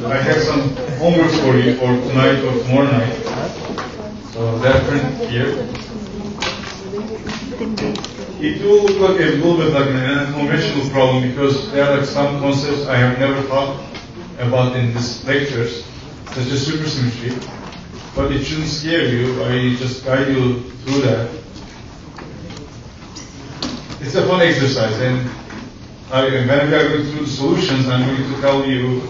I have some homework for you for tonight or tomorrow night. So that print here. It will look like a little bit like an unconventional problem because there are like some concepts I have never thought about in these lectures, such as supersymmetry. But it shouldn't scare you. I just guide you through that. It's a fun exercise, and when we are going through the solutions, I'm going to tell you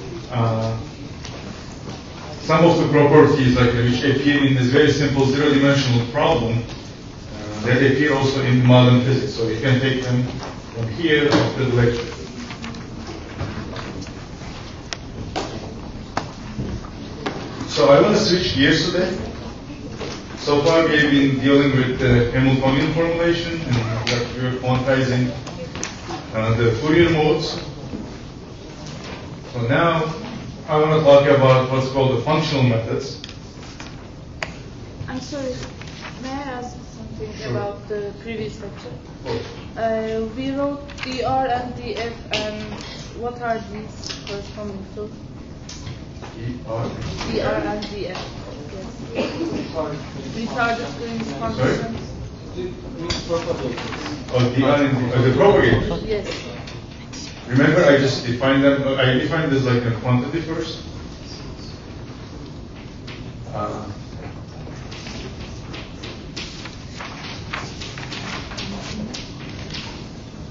some of the properties which appear in this very simple zero-dimensional problem that appear also in modern physics. So you can take them from here after the lecture. So I want to switch gears today. So far we have been dealing with the Hamiltonian formulation and we are quantizing the Fourier modes. So now I want to talk about what's called the functional methods. I'm sorry, may I ask something about the previous lecture? Oh. We wrote dr and df, and what are these corresponding to? dr and df. Yes. Retarded Green's functions. Oh, dr and the propagators? Yes. Remember, I just defined them. I defined this like a quantity first.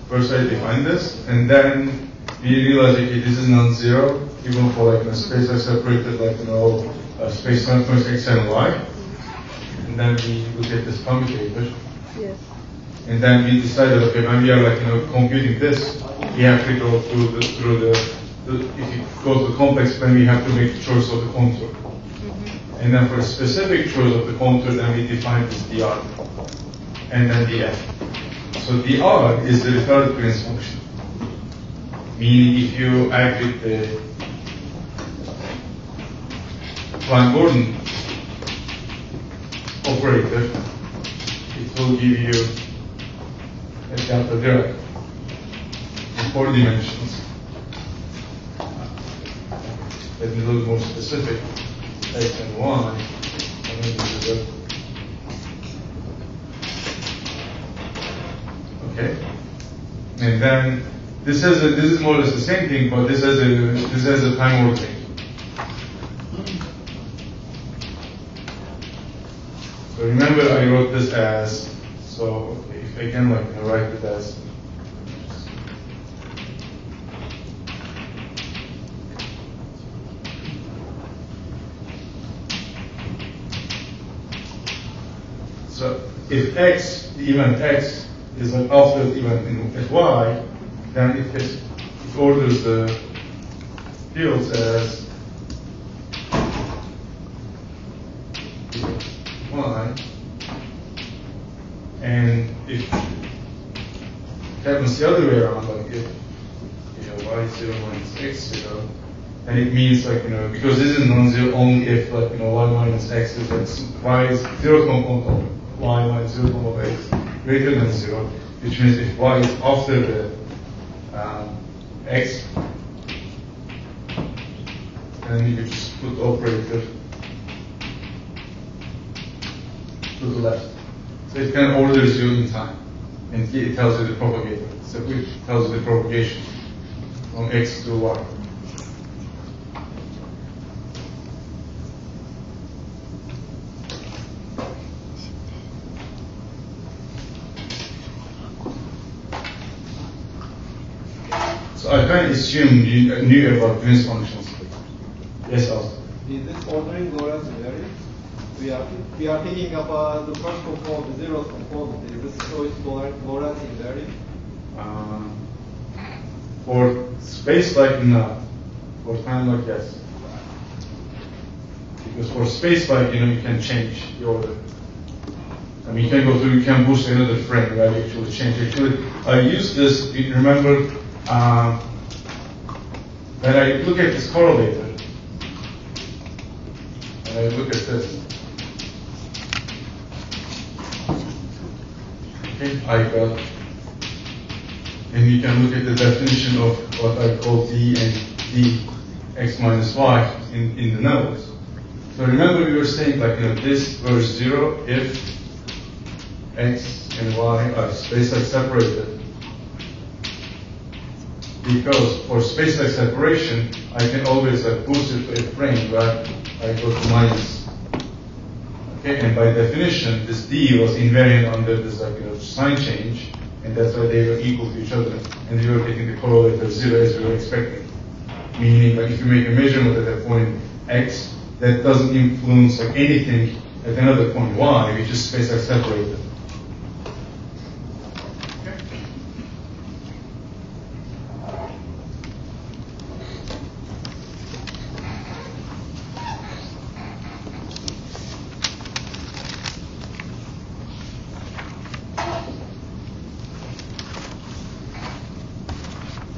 First, I defined this, and then we realized, okay, this is non-zero, even for like in a space I separated space contours x and y. And then we look at this commutator. Yes. And then we decided, okay, when we are computing this, we have to go through the if you go to the complex plane, we have to make the choice of the contour. Mm-hmm. And then for a specific choice of the contour, then we define this dr and then df. So dr is the retarded Green's function. Meaning if you add with the Klein-Gordon operator, it will give you a delta Dirac in 4 dimensions. Let me look more specific. X and Y. Okay. And then this is more or less the same thing, but this has a time ordering. So remember, I wrote this as, so if I can write it as so if x, the event x, is after the event at y, then it orders the fields as y, and if it happens the other way around, like if y0 minus x0, then it means because this is non-zero only if y minus x is y is 0 component of y minus 0 component of x greater than 0, which means if y is after the x, then you can just put the operator to the left. So it kind of orders you in time, and here it tells you the propagator. So it tells you the propagation from x to y. So I kind of assumed you knew about Green's functions. Yes, Al. Is this ordering Lorentz invariant? We are thinking about the first component, the zeroth component. Is this choice Lorentz invariant? For space no. For time yes. Because for space you can change the order. I mean, you can go through, you can boost another frame where you actually change. Actually, I use this, you remember, when I look at this correlator, and I look at this, okay, I got, and you can look at the definition of what I call D and D x minus y in the nodes. So remember we were saying like, this was 0 if x and y are space-like separated. Because for space-like separation, I can always boost it to a frame where I go to minus. Okay, and by definition, this d was invariant under this sign change, and that's why they were equal to each other, and we were getting the correlator 0 as we were expecting. Meaning, if you make a measurement at that point x, that doesn't influence anything at another point y, which is space-like separated.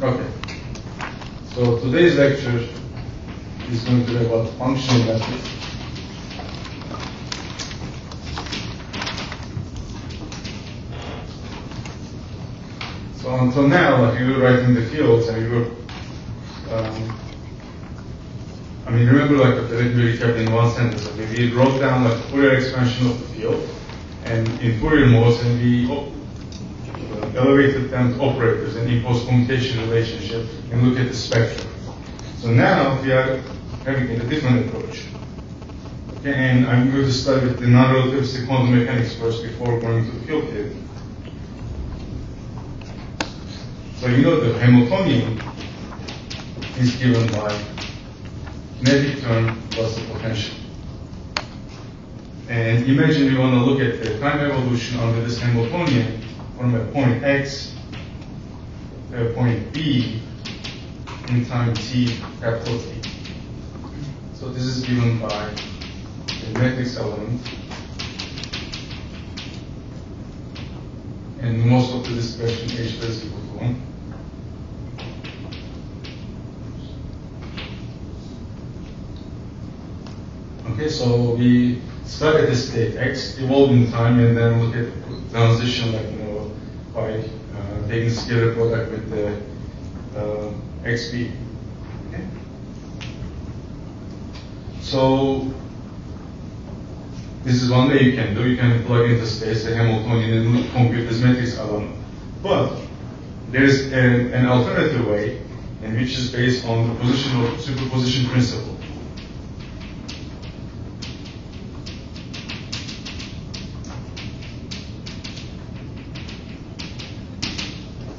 Okay, so today's lecture is going to be about functional methods. So until now, we were writing the fields and we were, remember let me recap in one sentence. We wrote down Fourier expansion of the field and in Fourier modes, and we elevated them to operators and imposed commutation relationship and look at the spectrum. So now we are having a different approach. Okay, and I'm going to start with the non-relativistic quantum mechanics first before going to the field theory. So the Hamiltonian is given by kinetic term plus the potential. And imagine we want to look at the time evolution under this Hamiltonian from a point x to a point b in time t, capital T. So this is given by the matrix element. And most of the expression h is equal to 1. Okay, so we start at the state x, evolve in time, and then look at transition by taking scalar product with the xp. Okay? So this is one way you can do. You can plug into space a Hamiltonian and compute this matrix element. But there is an alternative way, and which is based on the positional superposition principle.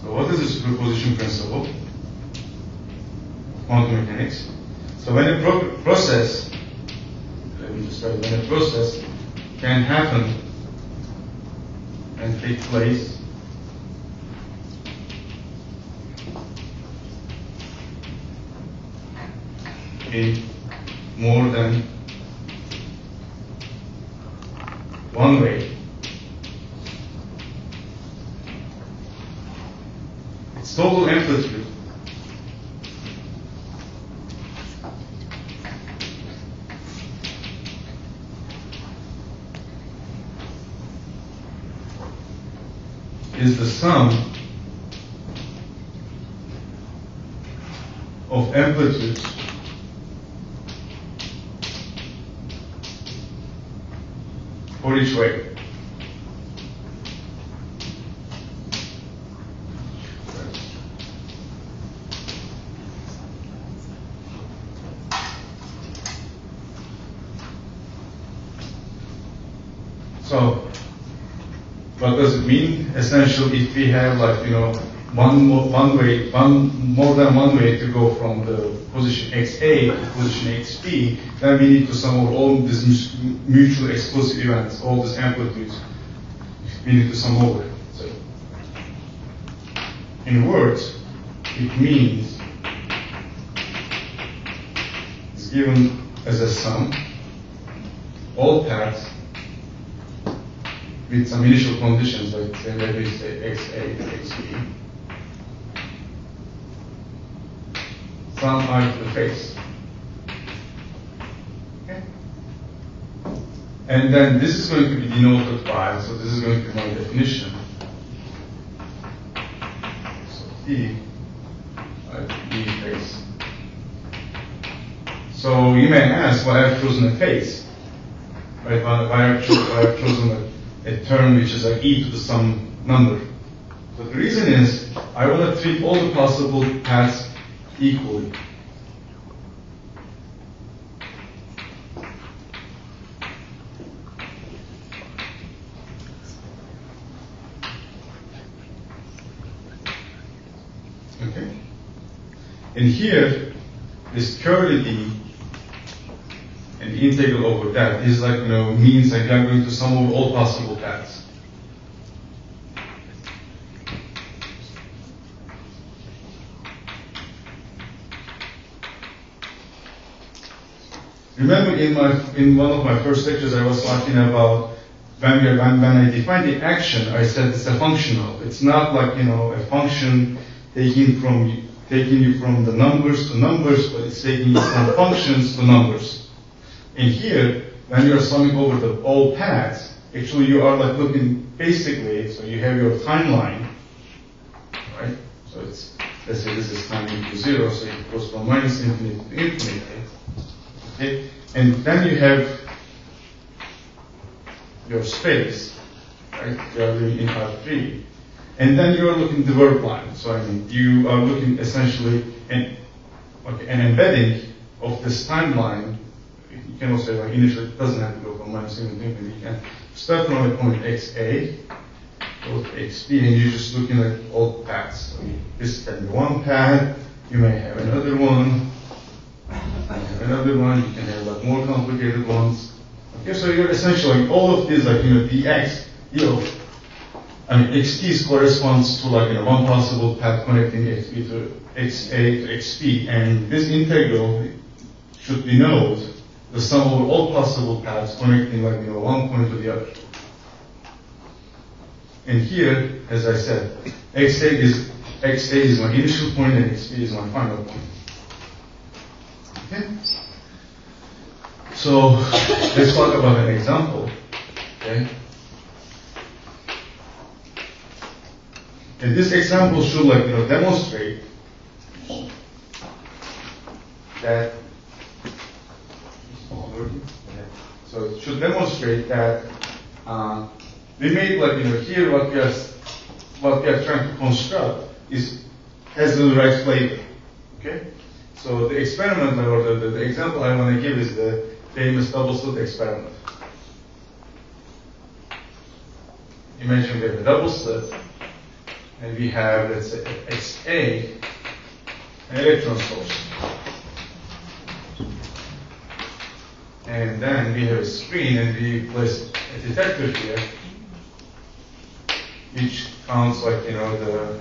What is the superposition principle? Quantum mechanics. So when a process, when a process can happen and take place in more than one way, total amplitude is the sum of amplitudes for each way. So, what does it mean? Essentially, if we have more than one way to go from the position XA to position XB, then we need to sum over all these mutual exclusive events, all these amplitudes. We need to sum over. So, in words, it means it's given as a sum all paths with some initial conditions, like maybe say XA and XB. Sum I to the face. Okay? And then this is going to be denoted by, so this is going to be my definition. So T, I to B face. So you may ask why I've chosen a phase, right? Why I've chosen a term which is like e to the some number. So the reason is I want to treat all the possible paths equally. Okay? And here, this curly d and the integral over that is like, means that you are going to sum over all possible paths. Remember in one of my first lectures I was talking about when I define the action, I said it's a functional. It's not like, a function taking you from the numbers to numbers, but it's taking you from functions to numbers. And here, when you're summing over all paths, actually you are like looking basically, so you have your timeline, right? So let's say this is time equals 0, so it goes from minus infinity to infinity. Okay? And then you have your space, right? You are doing in part 3. And then you are looking at the verb line. So you are looking essentially an embedding of this timeline. You can also say initially it doesn't have to go from minus infinity. You can start from a point xa, go to xb, and you're just looking at all paths. So this can be one path. You may have another one. You can have like more complicated ones. Okay, so you're essentially all of these dx, xt corresponds to one possible path connecting xb to xa to xp, and this integral should denote the sum over all possible paths connecting one point to the other. And here, as I said, xa is my initial point and xp is my final point. Okay? So let's talk about an example. Okay? And this example should demonstrate that. So it should demonstrate that we made here what we are trying to construct has the right flavor. Okay. So the experiment or the example I want to give is the famous double slit experiment. Imagine we have a double slit. And we have, let's say, XA, an electron source. And then we have a screen and we place a detector here, which counts the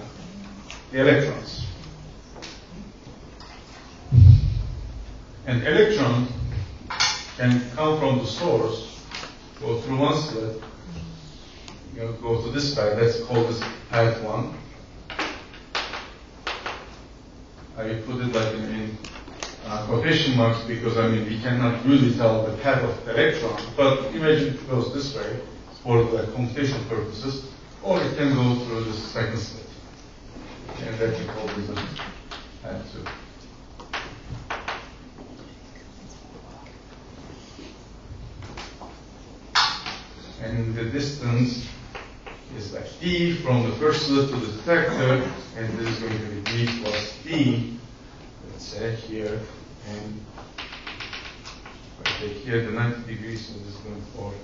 electrons. An electron can come from the source, go through one slit, go to this side. Let's call this path 1. I put it in quotation marks because we cannot really tell the path of the electron. But imagine it goes this way for the computational purposes, or it can go through the second slit, and that we call this path 2. And the distance is like d from the first slit to the detector, and this is going to be d plus d, let's say here, and if I take here the 90 degrees, so this is going forward.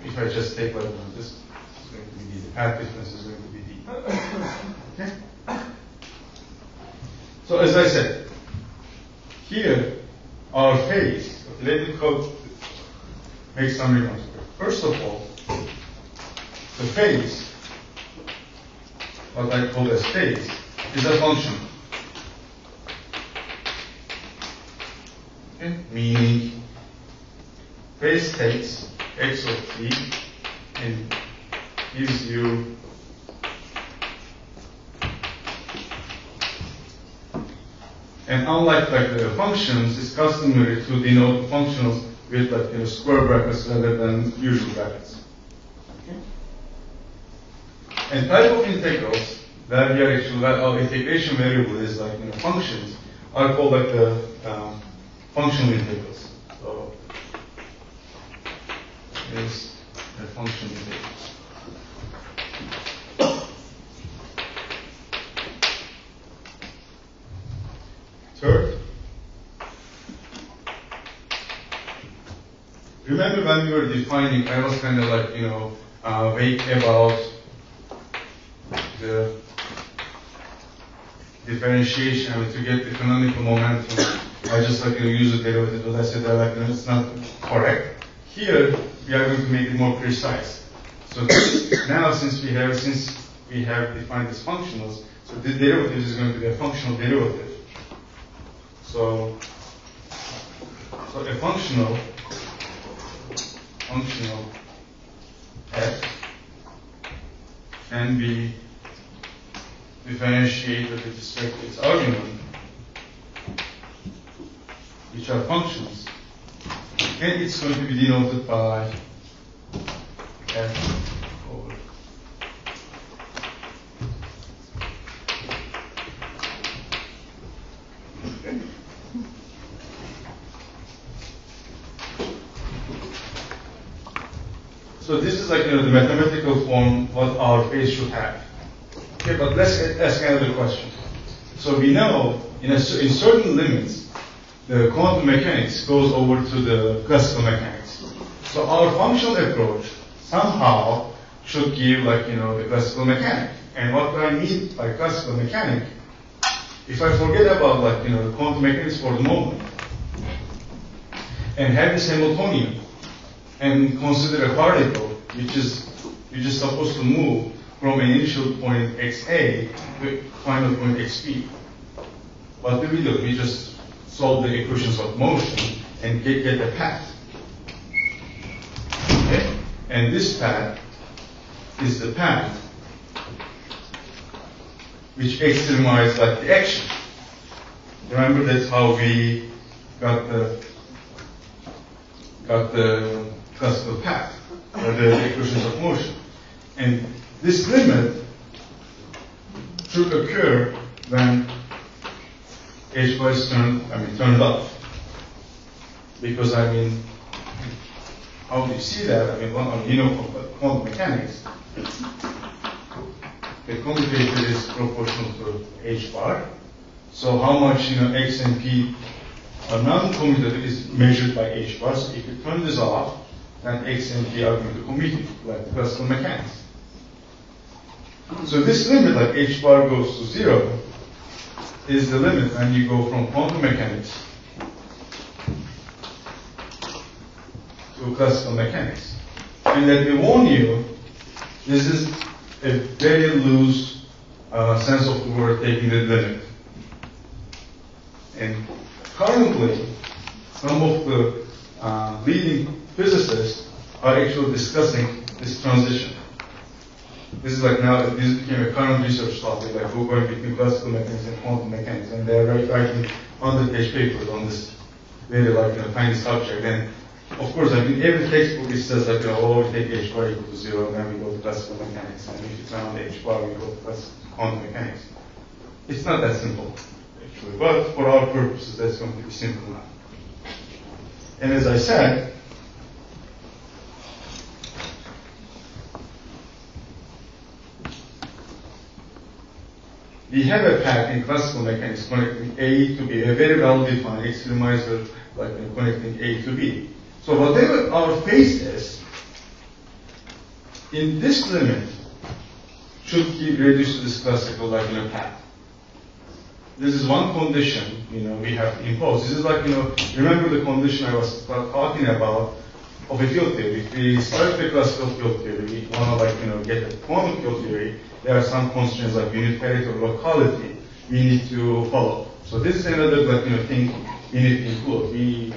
If I just take this is going to be d, the path difference is going to be d. Okay? So as I said, here our phase, let me make some remarks. First of all, the phase, what I call as phase, is a function. Okay? Meaning, phase takes x of t and gives you and unlike the functions, it's customary to denote functionals with square brackets rather than usual brackets. Okay? And type of integrals where we are actually our integration variable is functions are called like the functional integrals. So is the functional integrals. Third, remember when we were defining, I was kind of like, vague about the differentiation. I mean, to get the canonical momentum, I just like use the derivative, but I said that like, it's not correct. Here, we are going to make it more precise. So now, since we have defined this functionals, so the derivative is going to be a functional derivative. So a functional f can be differentiated with respect to its argument, which are functions, and it's going to be denoted by f over. So this is like the mathematical form what our phase should have. Okay, but let's ask another question. So we know in certain limits, the quantum mechanics goes over to the classical mechanics. So our functional approach somehow should give like the classical mechanic. And what do I mean by classical mechanic? If I forget about like the quantum mechanics for the moment and have this Hamiltonian and consider a particle which is supposed to move from an initial point xa to final point xp. What do? We just solve the equations of motion and get a path. Okay? And this path is the path which extremes like the action. Remember that's how we got the classical path, or the equations of motion. And this limit should occur when h bar is turned off. Because how do you see that? From quantum mechanics, the commutator is proportional to h bar. So how much x and p are non-commutative is measured by h bar. So if you turn this off, then x and p are going to commute like classical mechanics. So this limit, like h bar goes to 0, is the limit when you go from quantum mechanics to classical mechanics. And let me warn you, this is a very loose sense of the word taking the limit. And currently, some of the leading physicists are actually discussing this transition. This is like now, this became a current research topic, like we're going between classical mechanics and quantum mechanics, and they're writing 100-page papers on this very tiny subject. And of course, every textbook it says we take h bar equal to 0, and then we go to classical mechanics, and if it's around h bar, we go to quantum mechanics. It's not that simple, actually, but for our purposes, that's going to be simple now. And as I said, we have a path in classical mechanics connecting A to B, a very well-defined extremizer connecting A to B. So whatever our phase is, in this limit should be reduced to this classical path. This is one condition we have to impose. This is remember the condition I was talking about of a field theory. If we start the classical field theory, we want to get a quantum field theory, there are some constraints like unitarity or locality we need to follow. So this is another thing we need to include.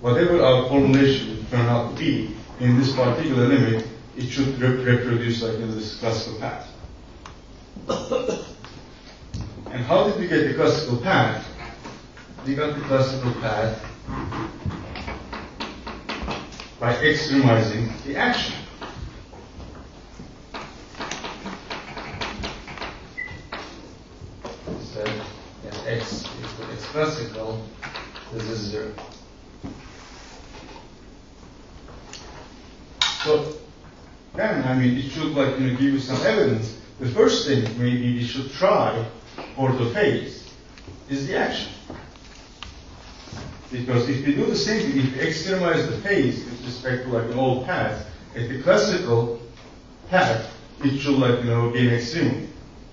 Whatever our formulation turn out to be in this particular limit, it should reproduce this classical path. And how did we get the classical path? We got the classical path by extremizing the action. So x equals x classical, this is 0. So then, I mean, it should like give you some evidence. The first thing maybe we should try for the phase is the action. Because if we do the same thing, if we extremise the phase with respect to like an old path, at the classical path, it should like be an extremum.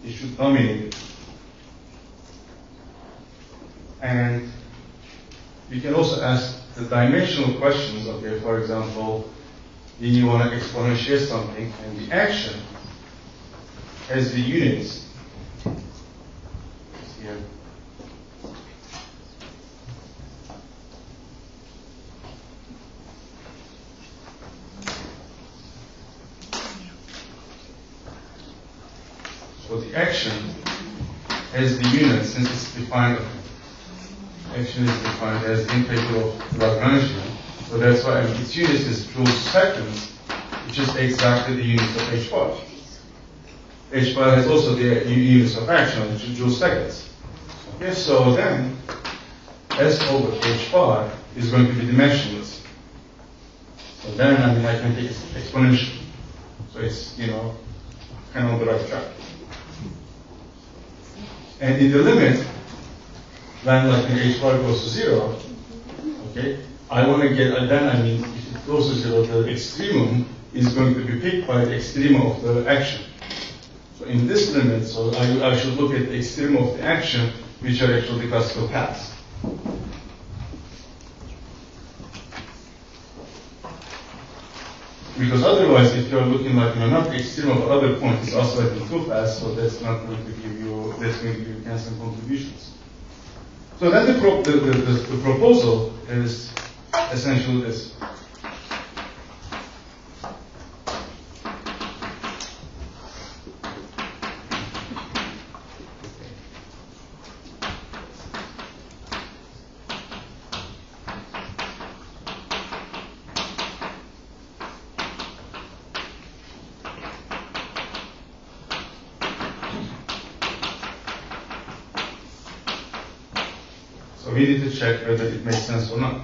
It should dominate it. And we can also ask the dimensional questions. Okay, for example, when you want to exponentiate something, and the action has the units here. So the action has the units, since it's defined. Action is defined as the integral of Lagrangian. So that's why its units is joule seconds, which is exactly the units of h bar. H bar has also the units of action, which is joule seconds. Okay, so then S over h bar is going to be dimensionless. So then I can take it exponential. So it's kind of on the right track. And in the limit, when h bar goes to 0, okay, I want to get, then if it goes to 0, the extremum is going to be picked by the extremum of the action. So in this limit, so I should look at the extremum of the action, which are actually the classical paths. Because otherwise, if you're looking not the extremum of other points, it's oscillating too fast, so that's not going to give you, that's going to give you canceling contributions. So then the proposal is essentially this. So we need to check whether it makes sense or not.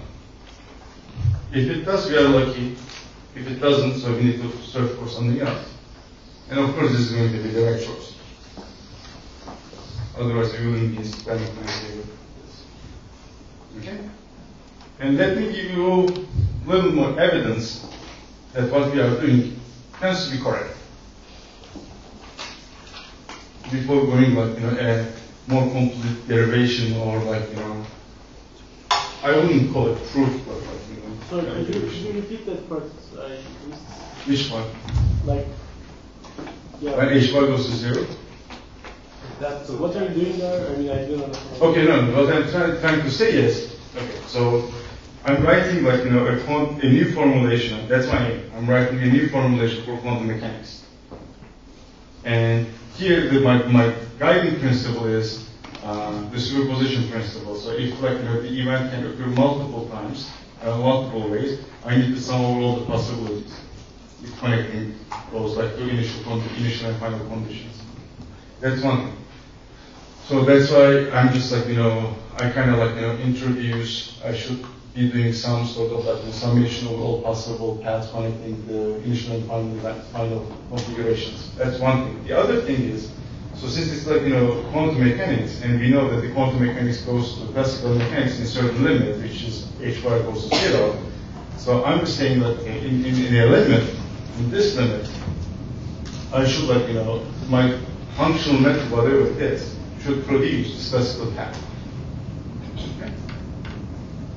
If it does, we are lucky. If it doesn't, so we need to search for something else. And of course, this is going to be the right choice. Otherwise, we wouldn't be spending time with this. Okay? And let me give you a little more evidence that what we are doing tends to be correct. Before going a more complete derivation or I wouldn't call it proof, but Sorry, could you repeat that part? Which one? Yeah. When h bar goes to 0? So what are you doing there? I don't understand. Okay, no. What I'm trying to say is, okay, so I'm writing a new formulation. That's my aim. I'm writing a new formulation for quantum mechanics. And here, my guiding principle is the superposition principle. So if the event can occur multiple times, multiple ways, I need to sum over all the possibilities with connecting those to initial and final conditions. That's one thing. So that's why I'm just I kind of introduce, I should be doing some sort of summation of all possible paths connecting the initial and final configurations. That's one thing. The other thing is, so since it's quantum mechanics, and we know that the quantum mechanics goes to classical mechanics in a certain limit, which is h bar goes to 0. So I'm saying that in a limit, in this limit, I should my functional method, whatever it is, should produce this classical path. Okay?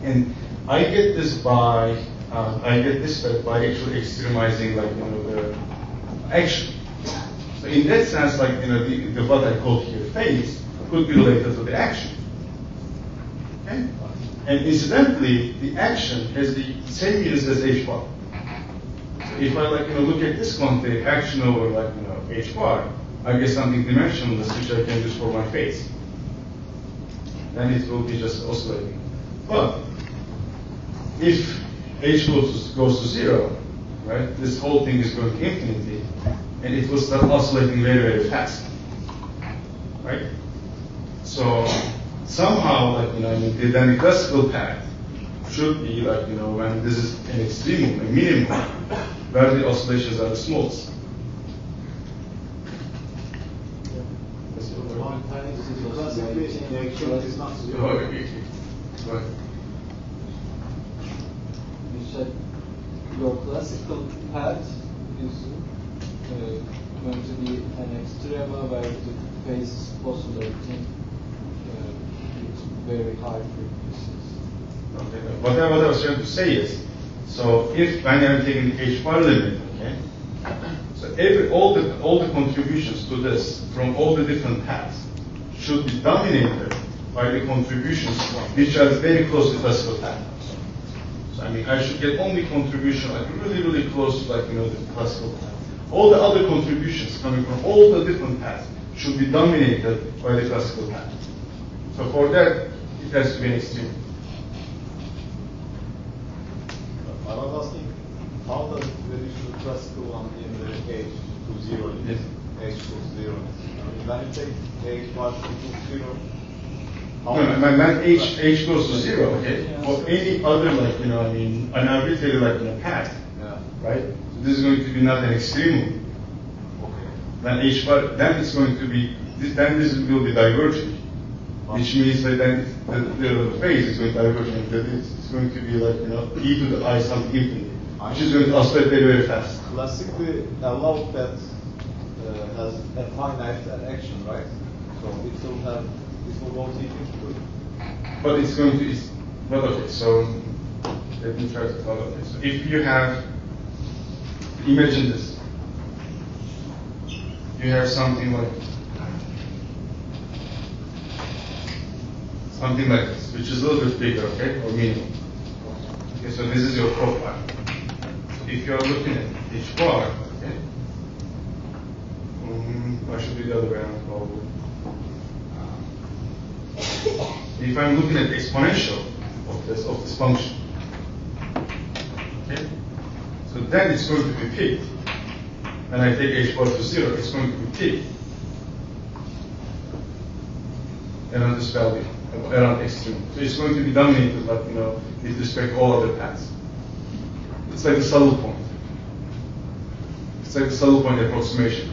And I get this by actually extremizing the action. So in that sense, the what I call here phase could be related to the action. Okay? And incidentally, the action has the same units as h bar. So if I look at this quantity, action over h bar, I get something dimensionless which I can use for my phase. Then it will be just oscillating. But if h goes to 0, right, this whole thing is going to infinity, and it will start oscillating very, very fast. Right? So somehow, like, I mean, then the classical path should be like, when this is an extremum, a minimum, where the oscillations are the smallest. Classically, the action is not zero. Right. You said your classical path is going to be an extrema where the phase is oscillating with very high frequencies. Okay. What I was trying to say is, so if when I'm taking the h bar limit, okay, so all the contributions to this from all the different paths should be dominated by the contributions which are very close to classical path. So I mean, I should get only contribution like really close to like the classical path. All the other contributions coming from all the different paths should be dominated by the classical path. So for that, it has to be an extreme. I was asking, how does it reduce the classical one in the h to zero? Yes. H to zero. I mean, when you take h bar to zero, No, when h goes to zero, okay, for any other like an arbitrary like path, yeah. right? So this is going to be not an extremum. Okay. Then h bar, then it's going to be, then this will be diverging, which means that then the phase is going to diverge, and that it's going to be like e to the I something infinity, which is going to oscillate very fast. Classically, a law that has a finite action, right? So it will have, it will go deep into it. But it's going to, but okay, so let me try to follow this. So if you have, imagine this. You have something like this, which is a little bit bigger, okay, or minimum. Okay, so this is your profile. So if you are looking at each bar, okay, I should be the other way around probably. If I'm looking at the exponential of this function, okay, so then it's going to be peaked. When I take h bar to zero, it's going to be peaked around this value, around extreme. So it's going to be dominated, like with respect to all other paths. It's like the saddle point. It's like the saddle point approximation.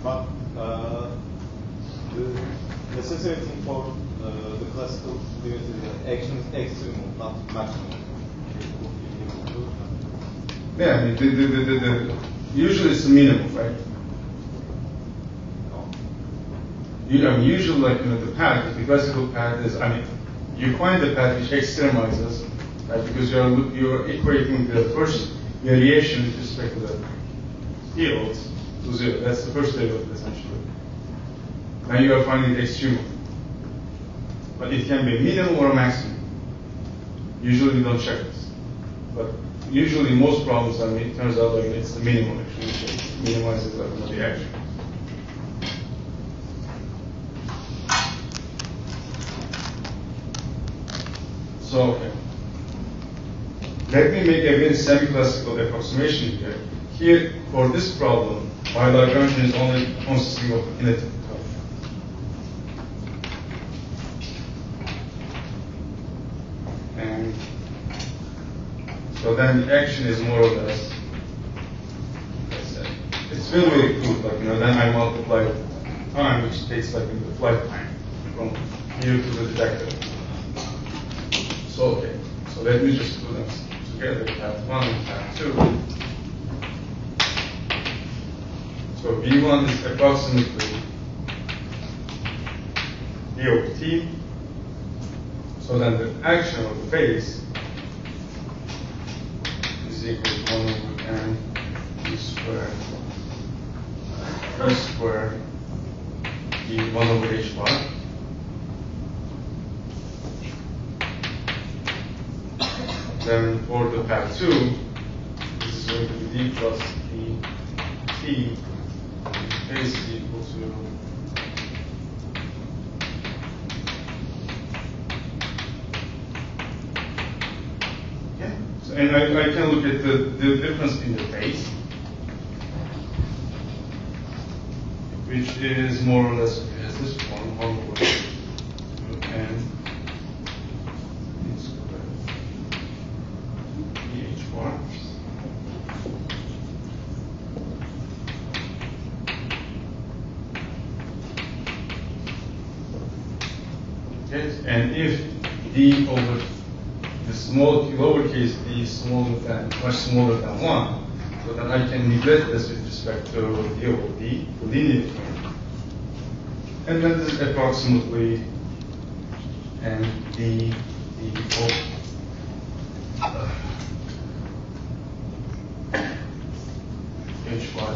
But the necessary thing for the classical limit is that action is extremum, not maximum. Yeah, I mean, usually it's the minimum, right? Usually, like the path, the classical path is, you find the path which extremizes, right? Because you're equating the first variation with respect to the field to zero. That's the first derivative, essentially. Now you are finding the extremum, but it can be a minimum or a maximum. Usually we don't check this, but usually most problems, it turns out like it's the minimum actually, it minimizes the action. So, okay. Let me make a very semi-classical approximation here. Here, for this problem, my Lagrangian is only consisting of kinetic term. And so then the action is more or less, it's really, very crude, like, then I multiply time, which takes like the flight time from here to the detector. So, okay, so let me just do them together, path 1 and path 2. So V1 is approximately V of t. So then the action of the phase is equal to 1 over n v squared v 1 over h bar. Then for the path 2, this is going to be d plus t phase is equal to so, and I can look at the difference in the phase, which which is more or less as this one, and it's pH bar. Yes, and if d over the small lowercase d is much smaller than 1, so then I can neglect this with respect to d over d, the linear term. And then this is approximately and d over h bar.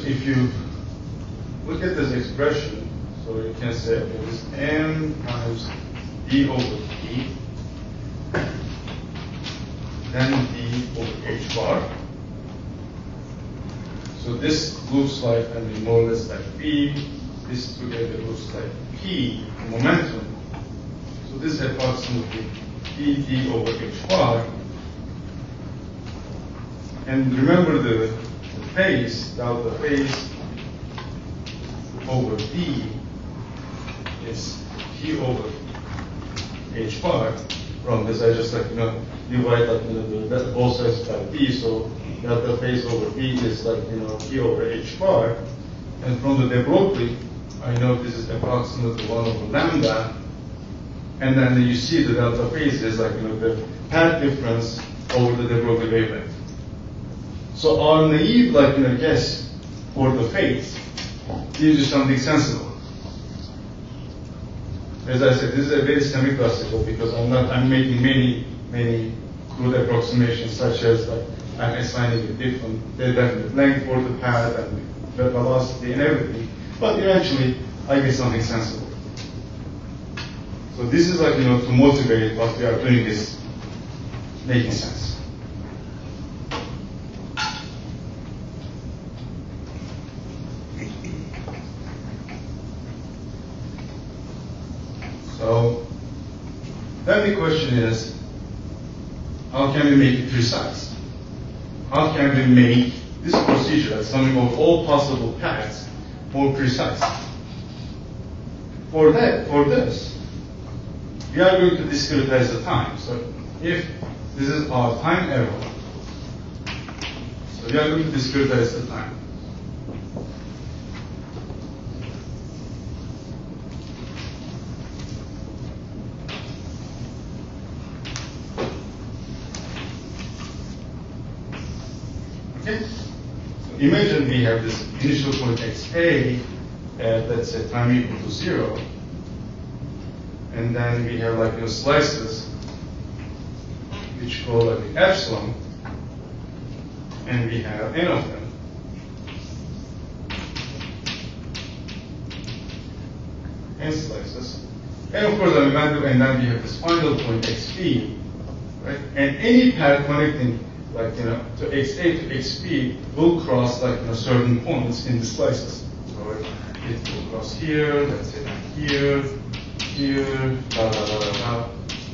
If you look at this expression, so you can say, okay, this m times d over d, then d over h bar. So this looks like, I mean, more or less like b. This together looks like p, momentum. So this is approximately d over h bar. And remember the phase, delta phase over d is p over h bar. From this, I just divide the both sides by d. So delta phase over d is p over h bar. And from the de Broglie, I know this is approximately 1 over lambda. And then you see the delta phase is the path difference over the de Broglie wavelength. So our naive guess for the phase gives you something sensible. As I said, this is a very semi-classical because I'm making many crude approximations, such as I'm assigning a different definite length for the path and the velocity and everything. But eventually I get something sensible. So this is to motivate what we are doing is making sense. So then the question is, how can we make it precise? How can we make this procedure, as summing of all possible paths, more precise? For this, we are going to discretize the time. So if this is our time error, so we are going to discretize the time. Okay? So imagine we have this initial point xa at, let's say, time equal to 0. And then we have slices which go epsilon. And we have n of them. N slices. And of course, and then we have this final point xp, right? And any path connecting to xa to xp will cross certain points in the slices. So it will cross here, let's say here, here,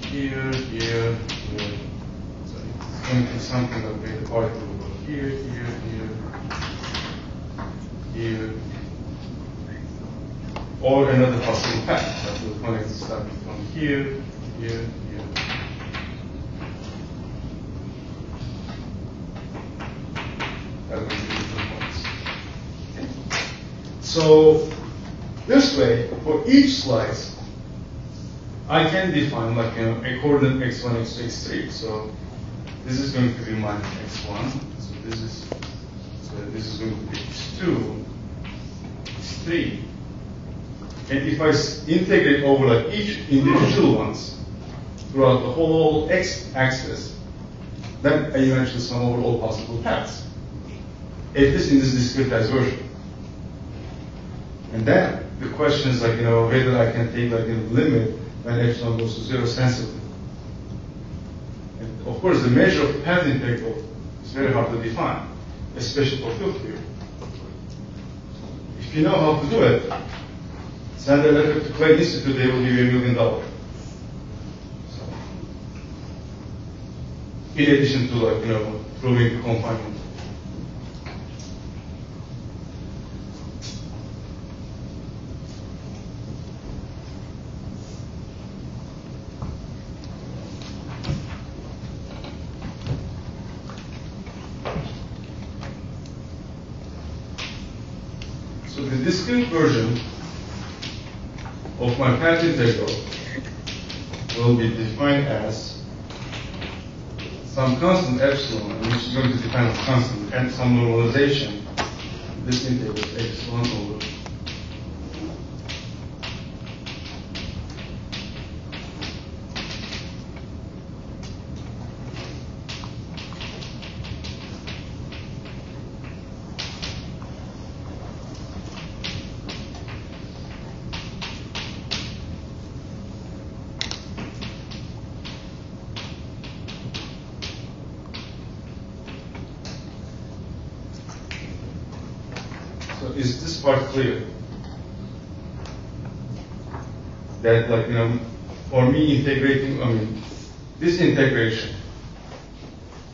here, here. So it's going to be something where the particle will go here, here. Or another possible path that will connect starting from here, here. That will be different points. Okay. So this way, for each slice, I can define a coordinate x1, x2, x3. So this is going to be my x1. So this is going to be x2, x3. And if I integrate over each individual ones throughout the whole x-axis, then I eventually sum over all possible paths. At least in this discretized version. And then the question is whether I can take a limit when epsilon goes to 0 sensibly. And of course, the measure of path integral is very hard to define, especially for field theory. If you know how to do it, send a letter to Clay Institute, they will give you $1 million. in addition to like, proving the confinement. So the discrete version of my path integral will be defined as some constant epsilon, which is going to define a constant, and some normalization. This integral is epsilon over. Is this part clear? That like, for me integrating, this integration,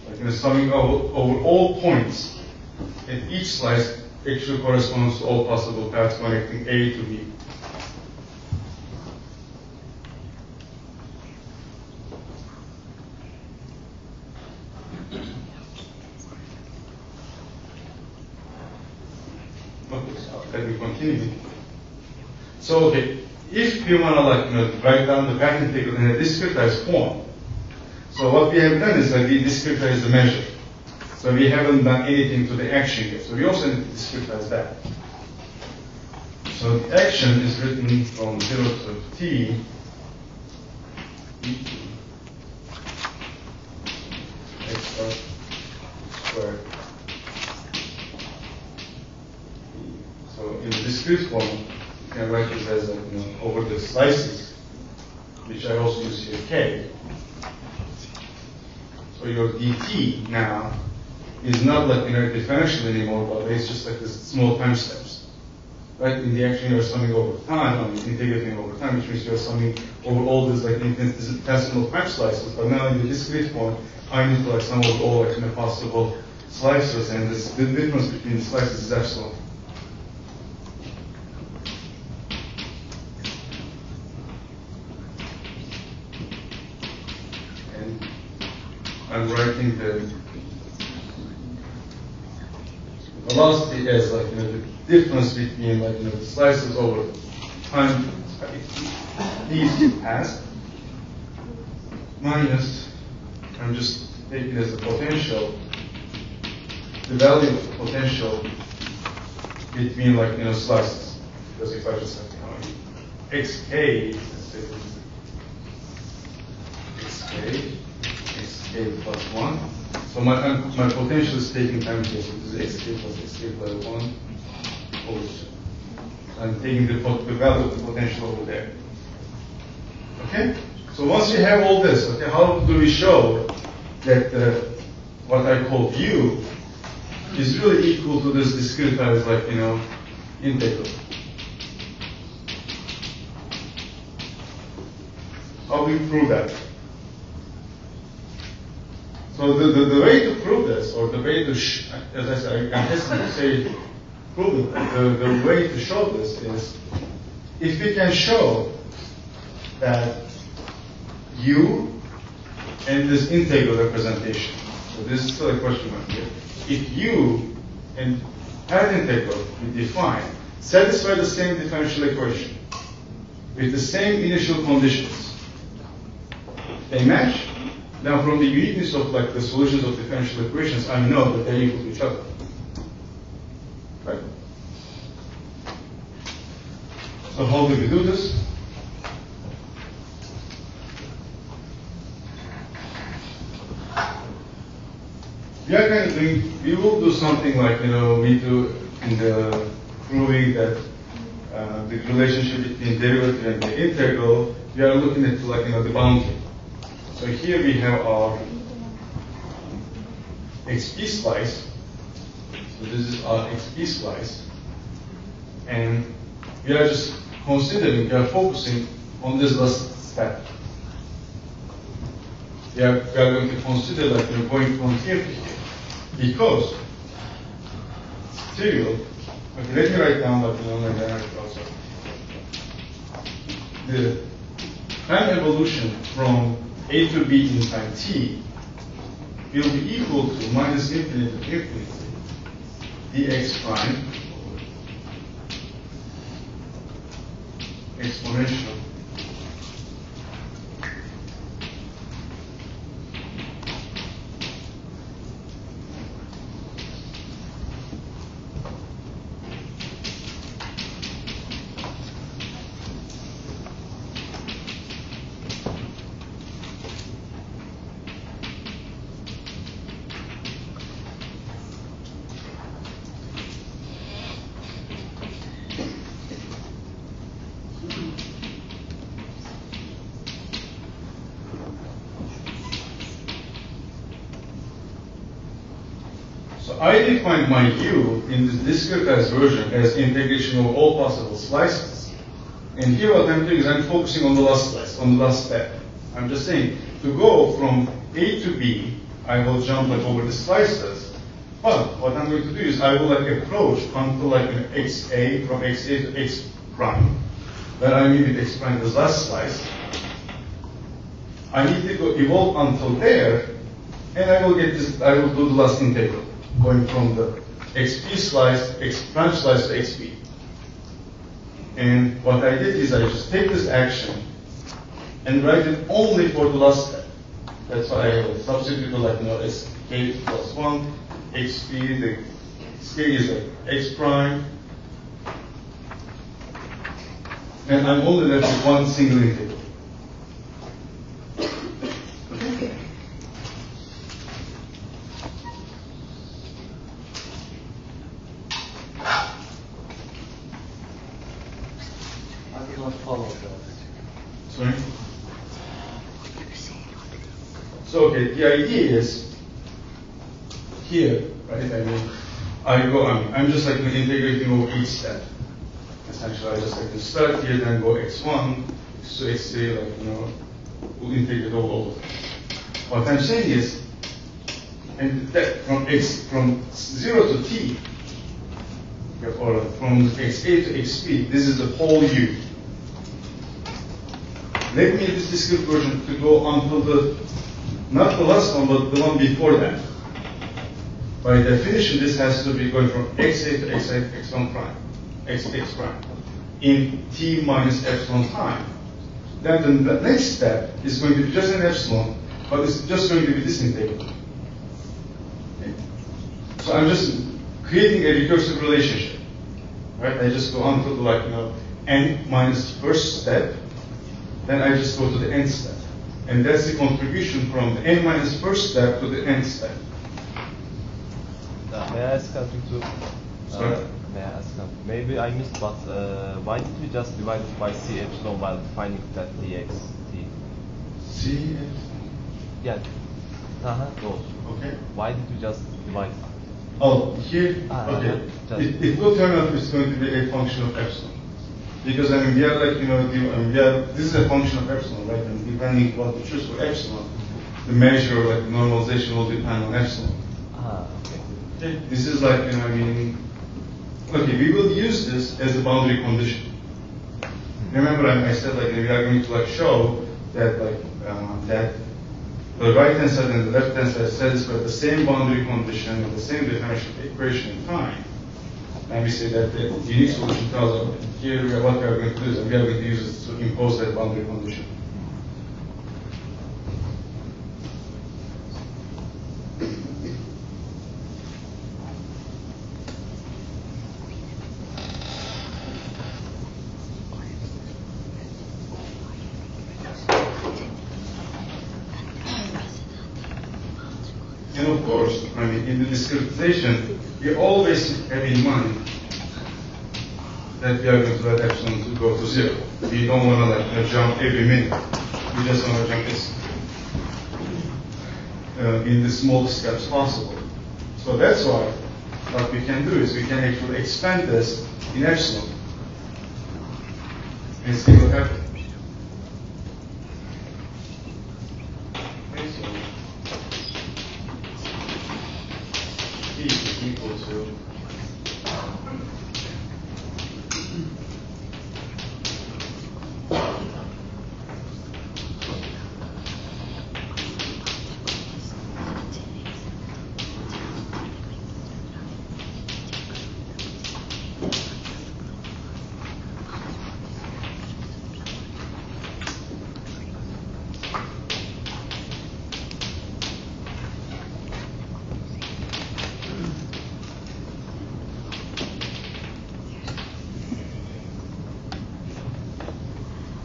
like summing over all points at each slice actually corresponds to all possible paths connecting A to B. Let me continue. So, okay, if we want to write down the path integral in a discretized form, so what we have done is that we discretize the measure. So we haven't done anything to the action yet. So we also need to discretize that. So the action is written from 0 to t e to x squared. So in the discrete form, you can write this as over the slices, which I also use here, k. So your dt now is not like differential anymore, but it's just like this small time steps. Right? In the action, you're summing over time, integrating over time, which means you're summing over all these like infinitesimal time slices. But now in the discrete form, I need to sum over all possible slices, and the difference between the slices is epsilon. I'm writing the velocity as the difference between the slices over time these pass minus, I'm just taking as the potential, the value of the potential between slices. Because if I just have xk, let's say xk plus 1. So my potential is taking time to get this is xk plus xk plus 1 over 2. I'm taking the value of the potential over there. Okay? So once we have all this, okay, how do we show that what I call u is really equal to this discretized integral? How do we prove that? So the way to prove this, or the way to, as I said, I'm hesitant to say prove it, the way to show this is, if we can show that u and this integral representation, so this is still a question mark here, if u and path integral we define satisfy the same differential equation with the same initial conditions, they match. Now, from the uniqueness of the solutions of differential equations, I know that they're equal to each other. Right? So how do we do this? We are kind of doing, we will do something like, we do in the proving that the relationship between derivative and the integral, we are looking at the boundary. So here we have our XP slice. So this is our XP slice. And we are just considering, we are focusing on this last step. we are going to consider like going from here to here. Because trivial, okay, let me write down like my generic also. The time evolution from A to B in time t will be equal to minus infinity to infinity dx prime exponential I define my U in this discretized version as integration of all possible slices. And here what I'm doing is I'm focusing on the last slice, on the last step. I'm just saying, to go from A to B, I will jump like over the slices. But what I'm going to do is I will like approach until like an XA, from XA to X prime. Where I mean with X prime the last slice. I need to go evolve until there, and I will get this, I will do the last integral. Going from the XP slice, X prime slice to XP. And what I did is I just take this action and write it only for the last step. That's why I substitute like SK plus 1, XP, the SK is like X prime. And I'm only left with one single integral. Sorry? So, okay, the idea is here, right? I mean, I'm just like integrating over each step. Essentially, I just like to start here, then go x1, so x3, like, we'll integrate over. What I'm saying is, and that from 0 to t, or from xa to xp, this is the whole u. Let me use this discrete version to go until not the last one, but the one before that. By definition, this has to be going from xa to x1 prime, x prime, in t minus epsilon time. Then the next step is going to be just an epsilon, but it's just going to be this integral. Okay. So I'm just creating a recursive relationship, right? I just go until n minus first step. Then I just go to the nth step. And that's the contribution from the n minus first step to the nth step. May I ask something too? Sorry? May I ask something? Maybe I missed, but why did we just divide it by C epsilon while defining that dx t? C epsilon? Yeah. Those. Okay. Why did we just divide it? Oh, here, okay. It will turn out it's going to be a function of epsilon. Because I mean, we are like, this is a function of epsilon, right? And depending what we choose for epsilon, the measure, like normalization, will depend on epsilon. Okay. This is like, okay, we will use this as a boundary condition. Remember, I said like we are going to show that that the right hand side and the left hand side satisfy the same boundary condition and the same differential equation in time. And we say that the unique solution tells us here what we are going to do is we are going to use it to impose that boundary condition. And of course, in the discretization, we always have in mind that we are going to let epsilon to go to 0. We don't want to jump every minute. We just want to jump this in the smallest steps possible. So that's why what we can do is we can actually expand this in epsilon and see what happens. Okay, so equal to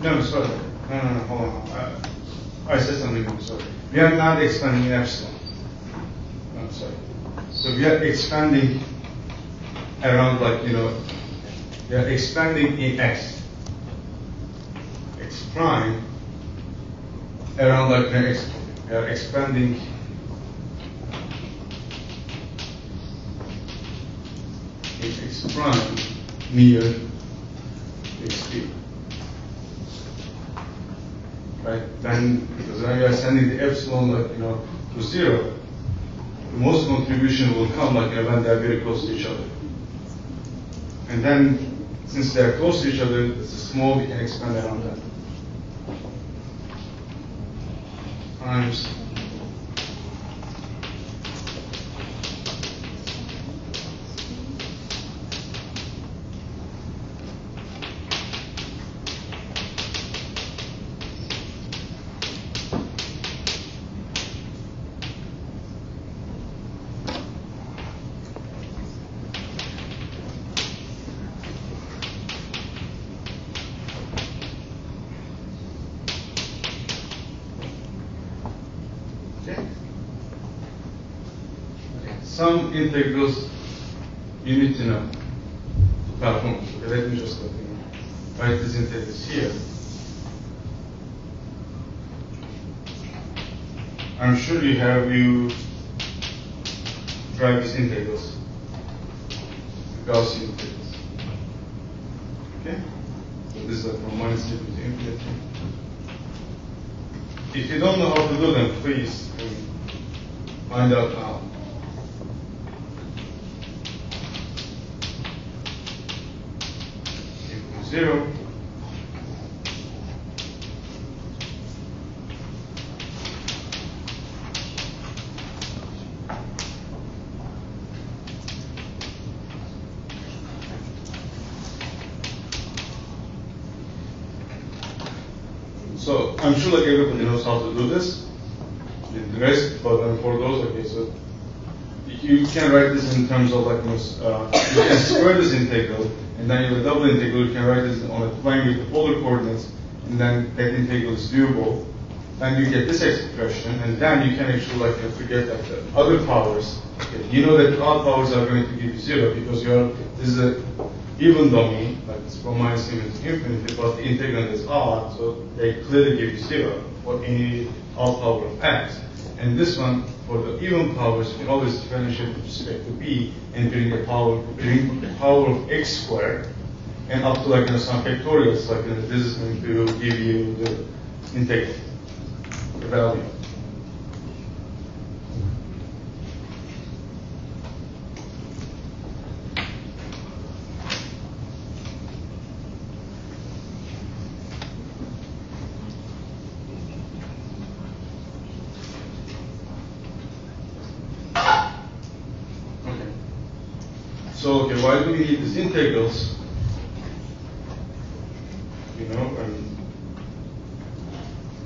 no, sorry. No, hold on. I said something wrong, sorry. We are not expanding epsilon. No, sorry. So we are expanding around like, we are expanding in x. X prime around like x. We are expanding x prime near xp. Right? Then, because when you are sending the epsilon like, to 0, the most contribution will come like, when they are very close to each other. And then, since they are close to each other, it's small, we can expand around that. Times some integrals you need to know to perform. Okay, let me just write these integrals here. I'm sure you drive these integrals, Gaussian integrals. Okay? So this is like from minus to infinity. If you don't know how to do them, please find out now. Equal to 0. So I'm sure like everybody knows how to do this. The rest, but for those, okay, so you can write this in terms of like you can square this integral, and then you have a double integral. You can write this on a plane with the polar coordinates, and then that integral is doable. Then you get this expression, and then you can actually like forget that the other powers. Okay, you know that all powers are going to give you 0 because this is a even domain, like it's from minus infinity to infinity, but the integrand is odd, so they clearly give you 0 for any odd power of x. And this one, for the even powers, you can always differentiate with respect to b and bring the power of x squared, and up to like some factorials, like this is going to give you the integral, the value. So, okay, why do we need these integrals?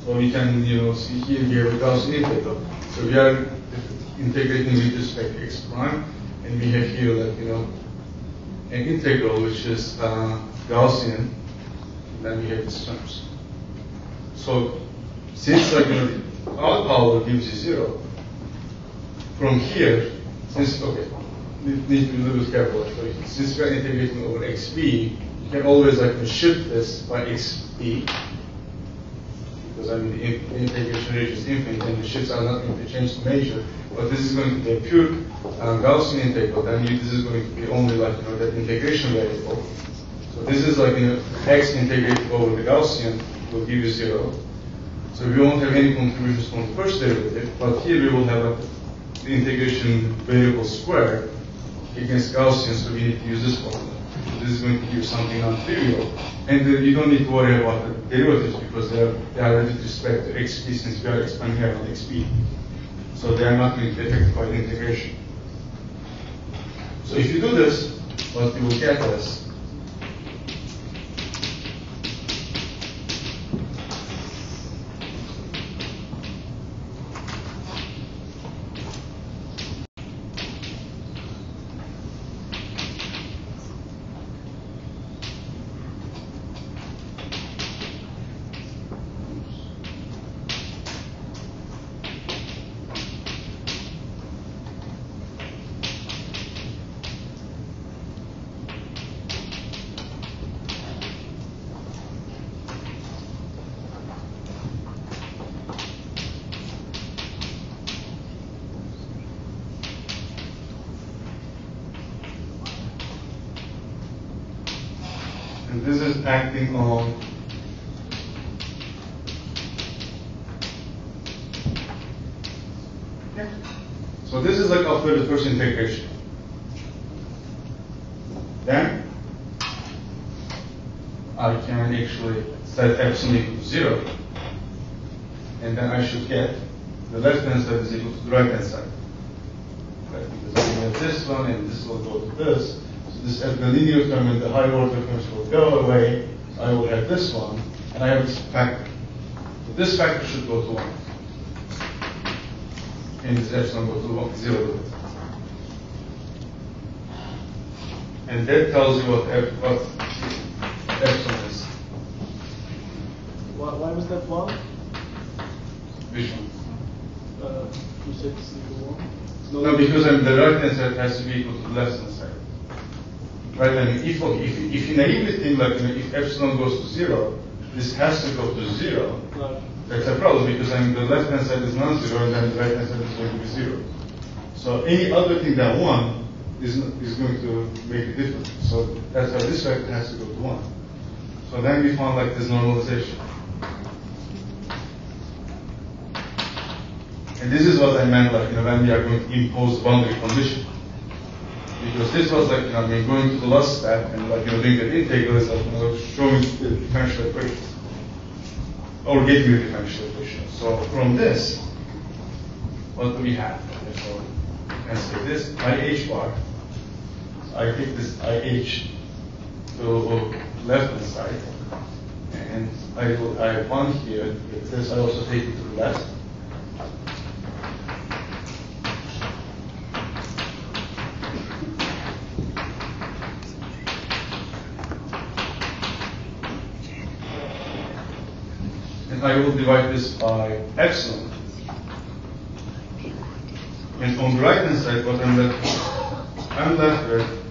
So we can, see here we have a Gaussian integral. So we are integrating with respect to x prime, and we have here, like, an integral which is Gaussian, and then we have these terms. So, since, like, odd power gives you 0, from here, need to be a little bit careful. So since we are integrating over xb, you can always shift this by xb, because the integration reaches infinite, and the shifts are not going to change the measure. But this is going to be a pure Gaussian integral. Then this is going to be only that integration variable. So this is x integrated over the Gaussian will give you 0. So we won't have any contributions from the first derivative, but here we will have the integration variable squared. against Gaussian, so we need to use this formula. This is going to give you something non-trivial. And you don't need to worry about the derivatives because they are with respect to xp since we are expanding here on xp. So they are not going to be affected by the integration. So if you do this, what you will get is this is acting on so this is like after the first integration. Then I can actually set epsilon equal to 0, and then I should get the left hand side is equal to the right hand side. Right? Because I have this one and this will go to this. This the linear term and the higher order terms will go away. I will have this one, and I have this factor. So this factor should go to 1. And this epsilon go to 0. And that tells you what epsilon is. Why was that 1? Which one? You said it's equal 1? No, because the right hand side has to be equal to the left hand side. Right, I mean, if you naively think like if epsilon goes to 0, this has to go to 0. Right. That's a problem because I mean the left hand side is non-zero and then the right hand side is going to be 0. So any other thing than 1 is going to make a difference. So that's why this factor has to go to 1. So then we found like this normalization. And this is what I meant like when we are going to impose boundary condition. Because this was like, going to the last step and like, doing the integral is like, showing the differential equation. Or getting the differential equation. So from this, what do we have? Okay, so you can say this IH bar. So I take this IH to left hand side. And I have 1 here. With this, I also take it to the left. I will divide this by epsilon. And on the right hand side, what I'm left with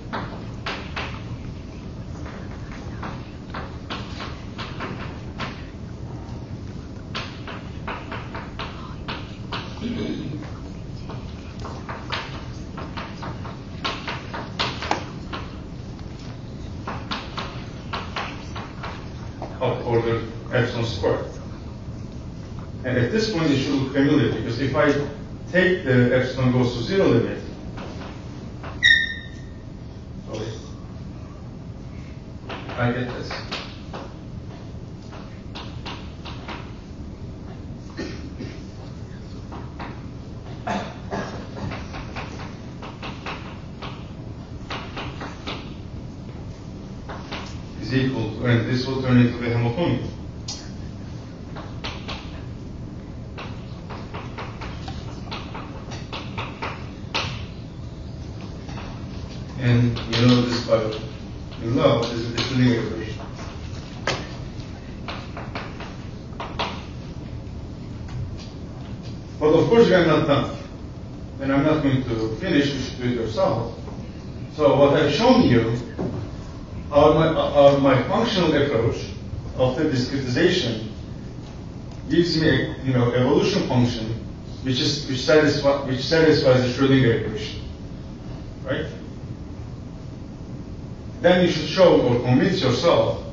of order epsilon squared. And at this point, it should look familiar because if I take the epsilon goes to 0 limit, I get this. Is equal to, and this will turn into the Hamiltonian. And you know this by below is the linear equation. But of course we are not done. And I'm not going to finish, you should do it yourself. So what I've shown you are my functional approach of the discretization gives me a evolution function which satisfies the Schrödinger equation. Right? Then you should show or convince yourself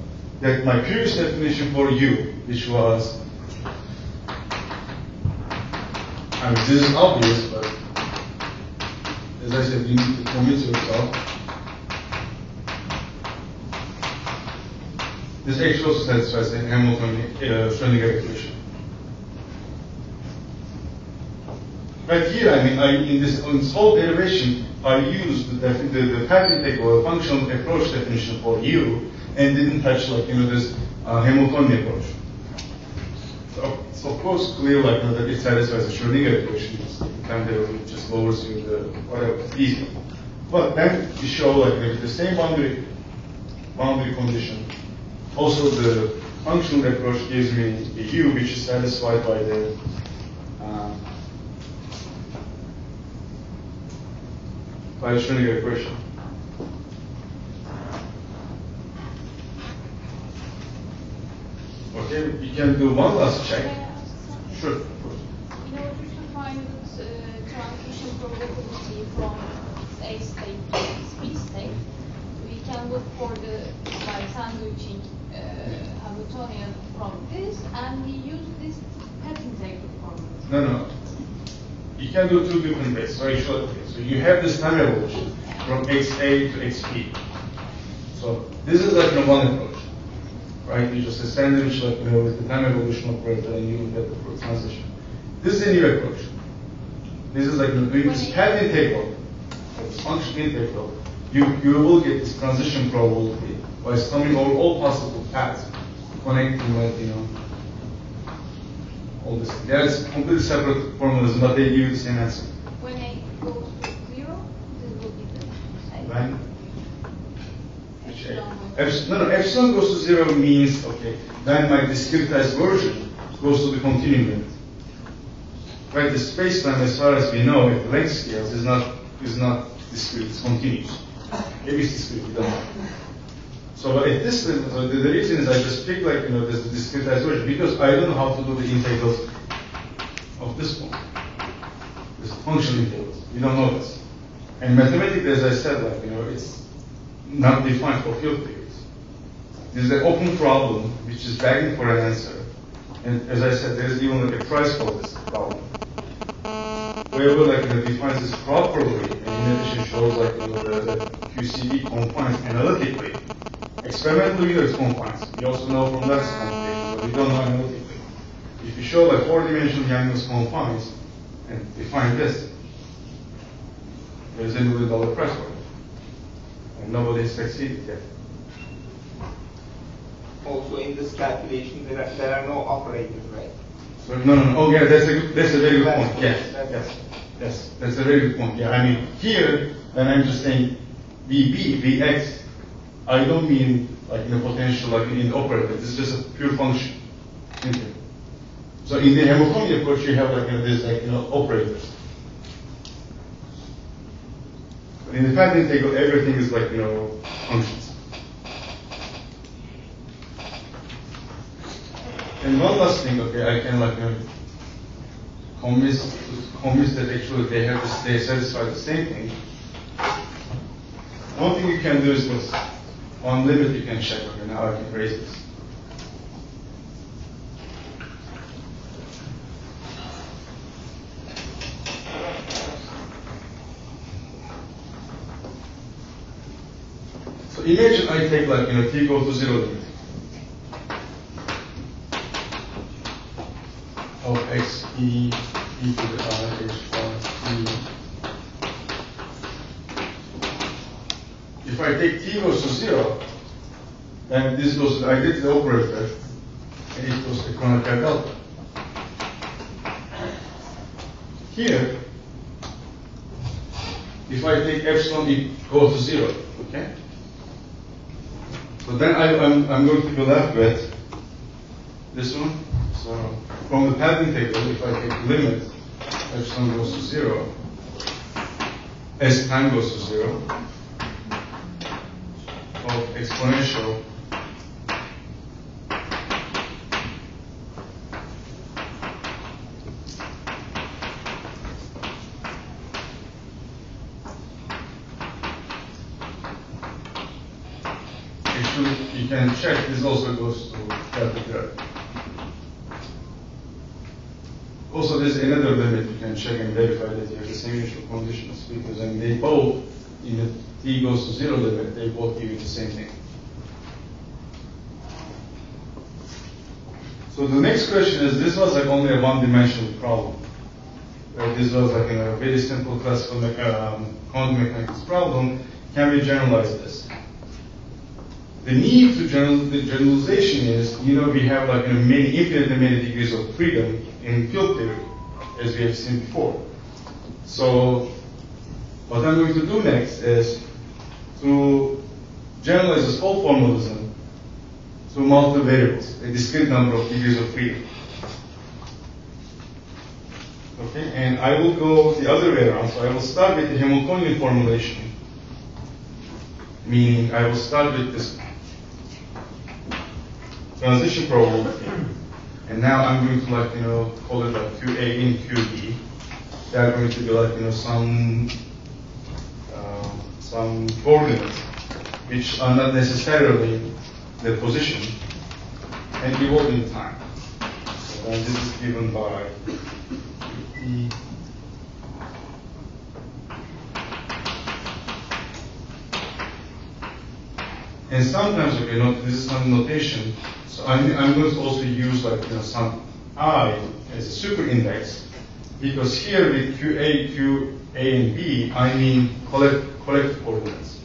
that my previous definition for U, which was, I mean, this is obvious, but as I said, you need to commit yourself. This actually also satisfies the Hamiltonian equation. Right here, I mean, in this whole derivation, I used the path integral functional approach definition for U, and didn't touch this Hamiltonian approach. So it's of course clear that it satisfies the Schrödinger equation. Time derivative just lowers you the whatever, it's easy. But then you show with the same boundary condition. Also, the functional approach gives me the U, which is satisfied by the Schrödinger equation. Okay, you can do one last check. Sure, of course. In order to find the transition probability from A state to B state, we can look for the sandwiching Hamiltonian from this, and we use this path integral formula. No. You can do two different ways, very short ways. So you have this time evolution from XA to XP. So this is one approach, right? You just sandwich with the time evolution operator and you get the transition. This is a new approach. This is doing this path integral, this function integral. You will get this transition probability by summing over all possible paths, connecting all this. There's completely separate formulas, but they give you the same answer. When A goes to 0, this will be the When? Epsilon goes to 0 means, okay, then my discretized version goes to the continuum limit. Right, the space-time, as far as we know, if the length scales is not discrete, it's continuous. Maybe it's discrete, we don't know. So at this limit, the reason is I just pick this discretized version because I don't know how to do the integrals of this one. This functional integrals. We don't know this. And mathematically, as I said, it's not defined for field theories. This is an open problem which is begging for an answer. And as I said, there is even a price for this problem. Whoever defines this properly, and in addition shows the QCD confines analytically. Experimentally, we know it's confines. We also know from that computation, but we don't know analytically. If you show 4-dimensional Young's confines and define this, there's $1 million price for it. And nobody has succeeded yet. Also, in this calculation, there are no operators, right? So, no. Oh, yeah, that's a very good point. Yes, that's a very good point. Yeah, I mean, here, when I'm just saying VB, Vx, I don't mean potential in the operator. This is just a pure function. Okay. So in the Hamiltonian approach, you have this operators. But in the path integral, everything is functions. And one last thing, okay, I can convince that actually they satisfy the same thing. One thing you can do is this. On limit you can check, okay, now I can raise this. So imagine I take t goes to 0 limit of x e to the I h bar e. If I take t goes to 0, then this goes, I get the operator, and it goes to Kronecker delta. Here, if I take epsilon, it goes to 0, okay? So then I'm going to be left with this one. So from the path integral, if I take limit, epsilon goes to 0, as time goes to 0, of exponential actually you can check this also goes to delta graph. Also, there's another limit you can check and verify that you have the same initial conditions, because I mean, they both, in the t goes to 0 limit, they both give you the same thing. So the next question is, this was like only a one-dimensional problem. This was like a very simple classical quantum mechanics problem. Can we generalize this? The need to the generalization is, we have like infinitely many degrees of freedom in field theory, as we have seen before. So what I'm going to do next is to generalize this whole formalism to multiple variables, a discrete number of degrees of freedom. Okay, and I will go the other way around. So I will start with the Hamiltonian formulation, meaning I will start with this transition probability, and now I'm going to call it like QA in QB. They are going to be like some coordinates which are not necessarily the position and evolve in time. So then this is given by E. And sometimes, this is some notation. So I'm going to also use some I as a super index, because here with QA, QA and B, I mean collective coordinates.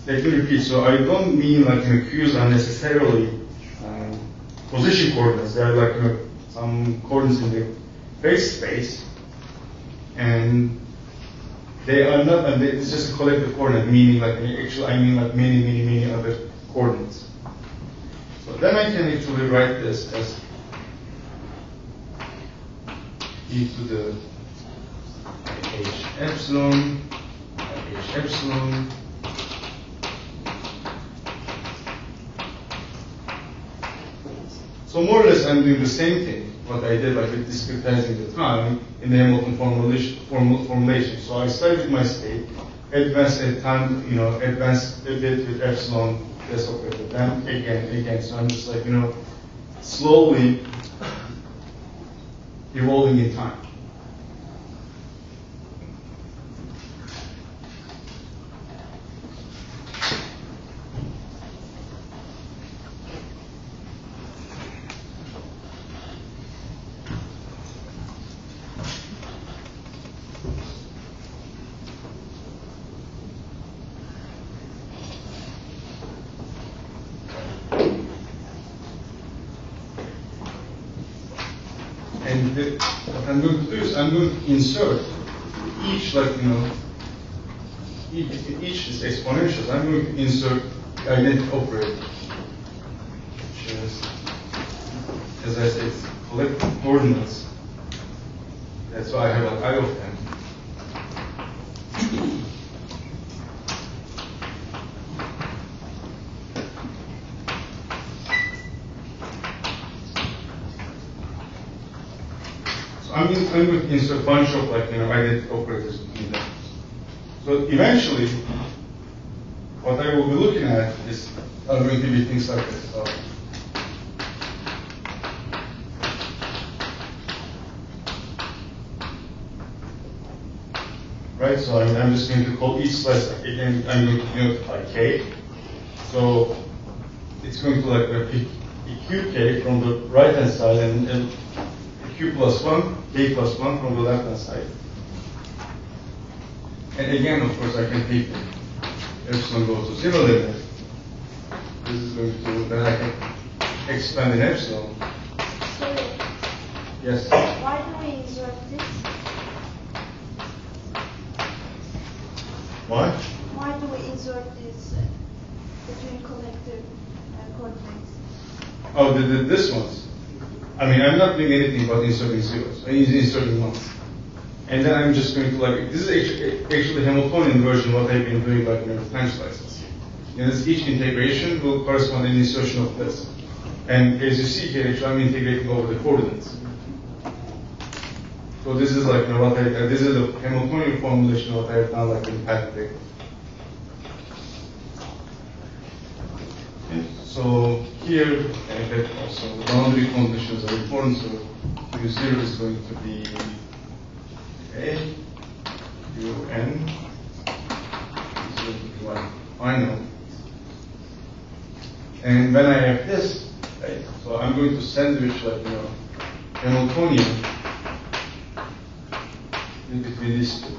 Let me repeat. So I don't mean Q's are necessarily position coordinates. They are some coordinates in the phase space, and they are not. And it's just a collective coordinate, meaning actually I mean many other coordinates. So then I can actually write this as e to the h epsilon. So more or less, I'm doing the same thing, what I did with discretizing the time in the Hamilton formulation. So I start with my state, advance at time, advance a bit with epsilon, this operator, then again. So I'm just slowly evolving in time. What I'm going to do is I'm going to insert each each is exponentials. I'm going to insert the identity operator, which is, as I said, collective coordinates. That's why I have I of them. I'm going to insert a bunch of identity operators between them. So eventually, what I will be looking at are going to be things like this. Right. So I'm just going to call each slice again. I'm going to denote by k. So it's going to pick qk from the right hand side and Q plus 1, K plus 1 from the left hand side. And again, of course, I can take epsilon goes to 0 limit. This is going to, then I can expand in epsilon. Sorry. Yes? Why do we insert this? Why? Why do we insert this between collective coordinates? Oh, this ones. I mean, I'm not doing anything but inserting zeros. I'm inserting ones. And then I'm just going to this is actually the Hamiltonian version of what I've been doing with time slices. Each integration will correspond to an insertion of this. And as you see here, actually I'm integrating over the coordinates. So this is what this is the Hamiltonian formulation of what I've done in pattern paper. So here, that also the boundary conditions are important. So Q0 is going to be A, UN, is going to be what I know. And when I have this, right, so I'm going to sandwich Hamiltonian in between these two.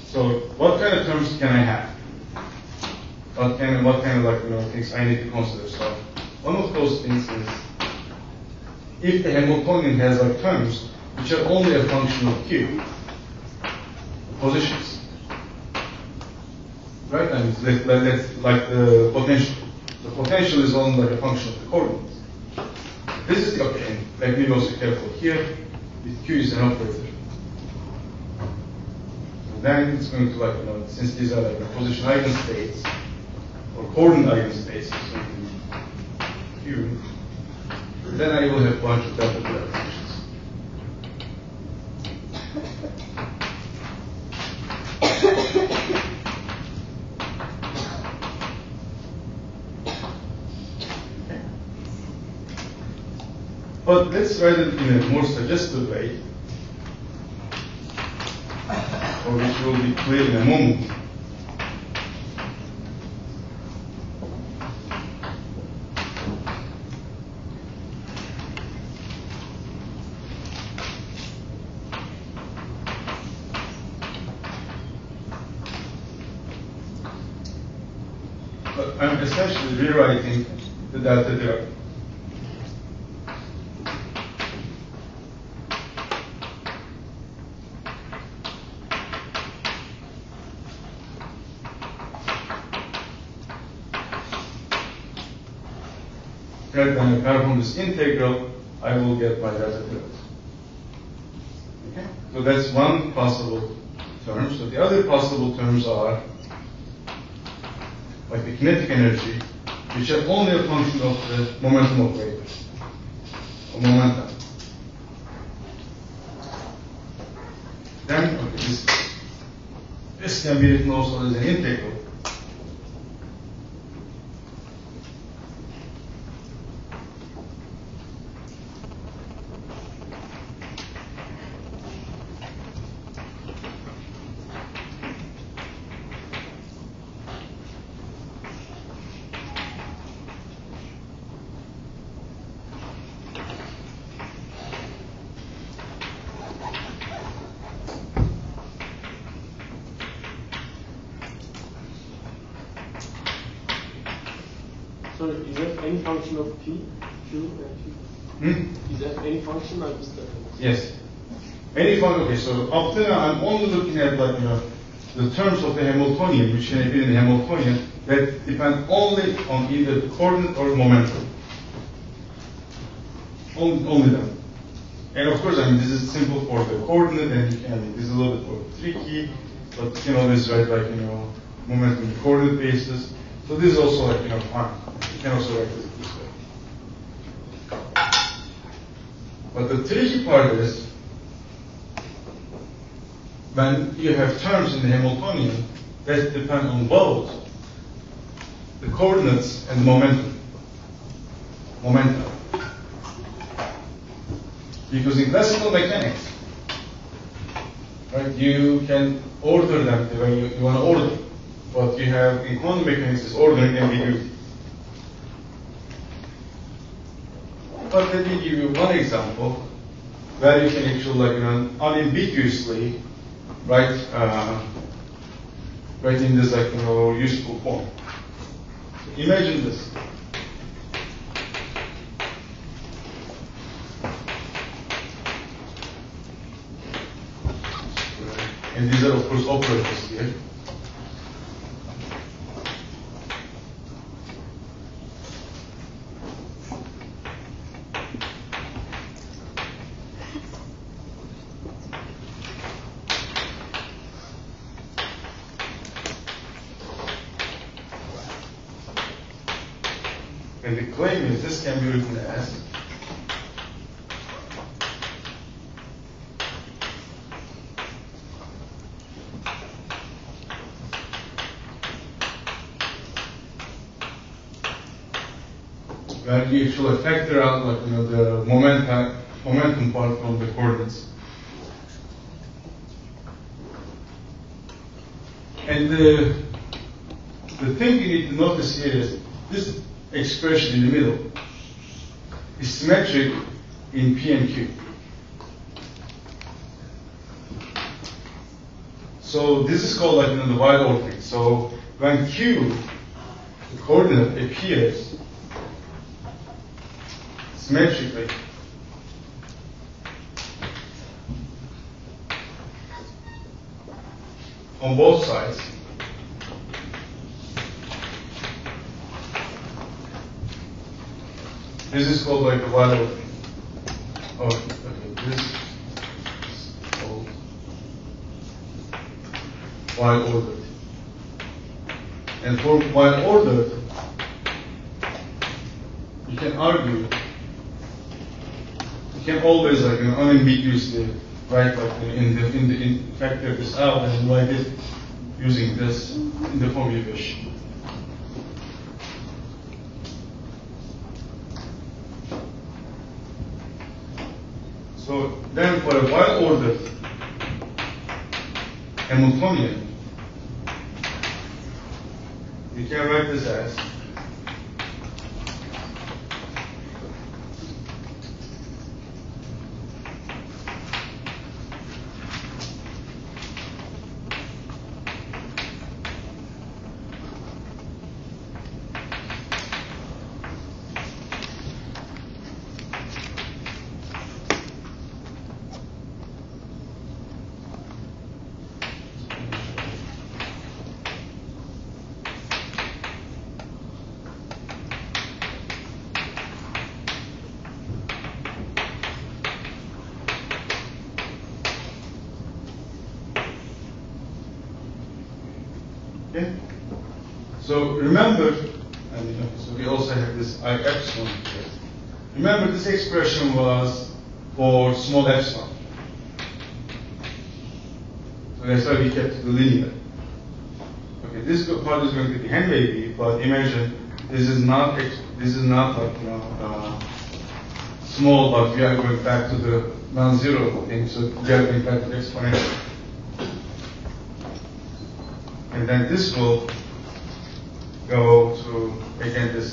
So what kind of terms can I have? What kind of things I need to consider? So one of those things is if the Hamiltonian has terms which are only a function of Q, positions. Right? I mean, that's like the potential. The potential is only like a function of the coordinates. This is okay. And let me be also careful here. If Q is an operator, and then it's going to since these are position eigenstates or coordinate eigenstates, it's going to be Q. Then I will have a bunch of delta functions. But let's write it in a more suggestive way, or which will be clear in a moment. But I'm essentially rewriting the delta derivative. When I perform this integral, I will get my delta derivative. Okay? So that's one possible term. So the other possible terms are like the kinetic energy, which are only a function of the momentum operator, or momentum. Then okay, this can be written also as an integral. So is that any function of P, Q, and Q? Is that any function like this? Yes. Any function. Okay. So up to now, I'm only looking at the terms of the Hamiltonian, which can be in the Hamiltonian that depend only on either the coordinate or momentum. Only them. And of course, I mean, this is simple for the coordinate, and this is a little bit more tricky, but you can always write momentum in the coordinate basis. So this is also fine. You can also write it this way. But the tricky part is when you have terms in the Hamiltonian that depend on both the coordinates and the momentum. Because in classical mechanics, right, you can order them the way you want to order them. What you have in quantum mechanics is ordering ambiguity. But let me give you one example where you can actually unambiguously write in this useful form. So imagine this. And these are of course operators here. And the claim is this can be written as when you actually factor out like the momentum part from the coordinates. And the thing you need to notice here is this expression in the middle is symmetric in P and Q. So this is called like the wide ordering. So when Q, the coordinate, appears symmetrically, on both sides, this is called like the wide ordering. Oh, okay, this is called wide ordered. And for wide ordered, you can argue, you can always like unambiguously write like factor this out and write it using this in the form you wish. So then for a wide ordered Hamiltonian, you can write this as okay. So remember, and so we also have this I epsilon here. Remember this expression was for small epsilon. So that's why we kept the linear. Okay, this part is going to be hand wavy, but imagine this is not like small, but we are going back to the non-zero thing, so we are going back to the exponential. And then this will go to, again, this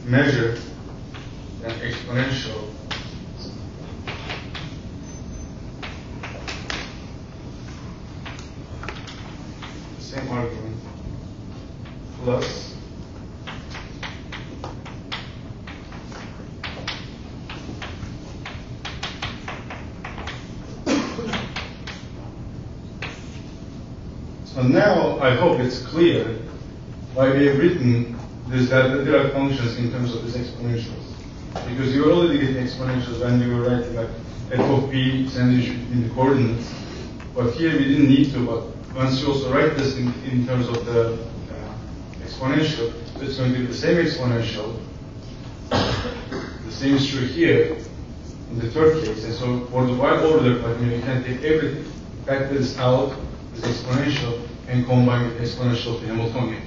measure and exponential same argument plus so now I hope it's clear why we have written this Dirac functions in terms of these exponentials. Because you already get exponentials when you were writing like f of p sandwich in the coordinates. But here we didn't need to, but once you also write this in terms of the exponential, it's going to be the same exponential. The same is true here in the third case. And so for the wide order, you can take everything, factor this out, this exponential, and combine with exponential to Hamiltonian.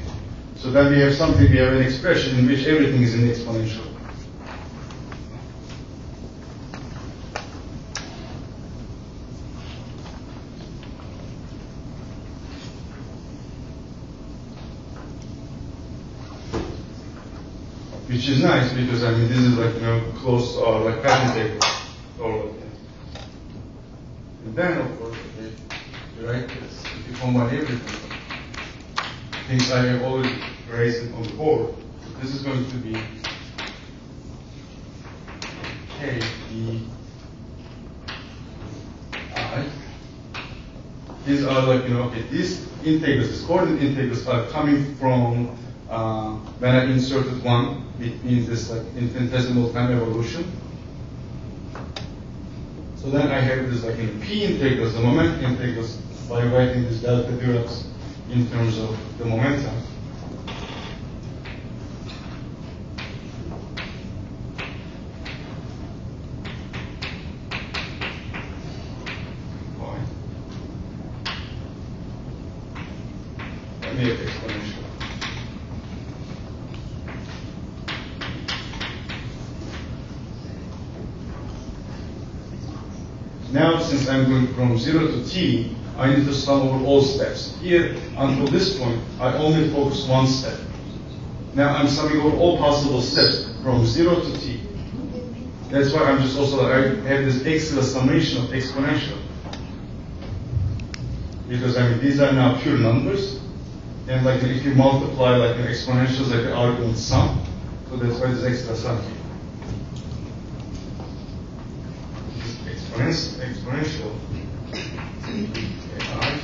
So then we have an expression in which everything is in the exponential. Which is nice because this is like close to our pattern table or like that. And then of course you write this. If you combine everything, things I have already raised on the board, this is going to be K D I. These are like these integrals, these coordinate integrals are coming from when I inserted one. It means this infinitesimal time evolution. So then I have this P integrals, the momentum integrals, by writing this delta Diracs in terms of the momentum. Let me have exponential. Now, since I'm going from 0 to t, I need to sum over all steps. Here, until this point, I only focus one step. Now I'm summing over all possible steps from 0 to t. That's why I'm just also, I have this extra summation of exponential. Because I mean, these are now pure numbers. And like if you multiply like an exponentials, like the argument sum. So that's why there's extra sum here. Exponential. AI.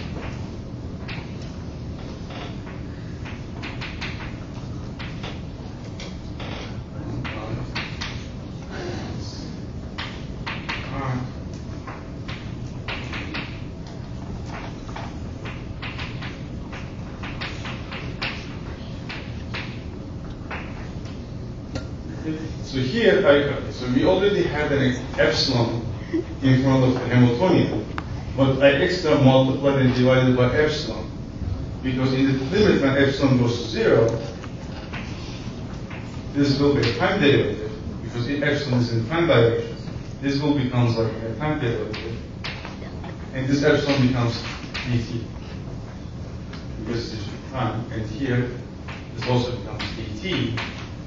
So here, so we already had an epsilon in front of the Hamiltonian, but I extra multiplied and divided by epsilon, because in the limit when epsilon goes to 0, this will be a time derivative, because epsilon is in time direction. This will becomes like a time derivative, and this epsilon becomes dt, because it's time, and here this also becomes dt.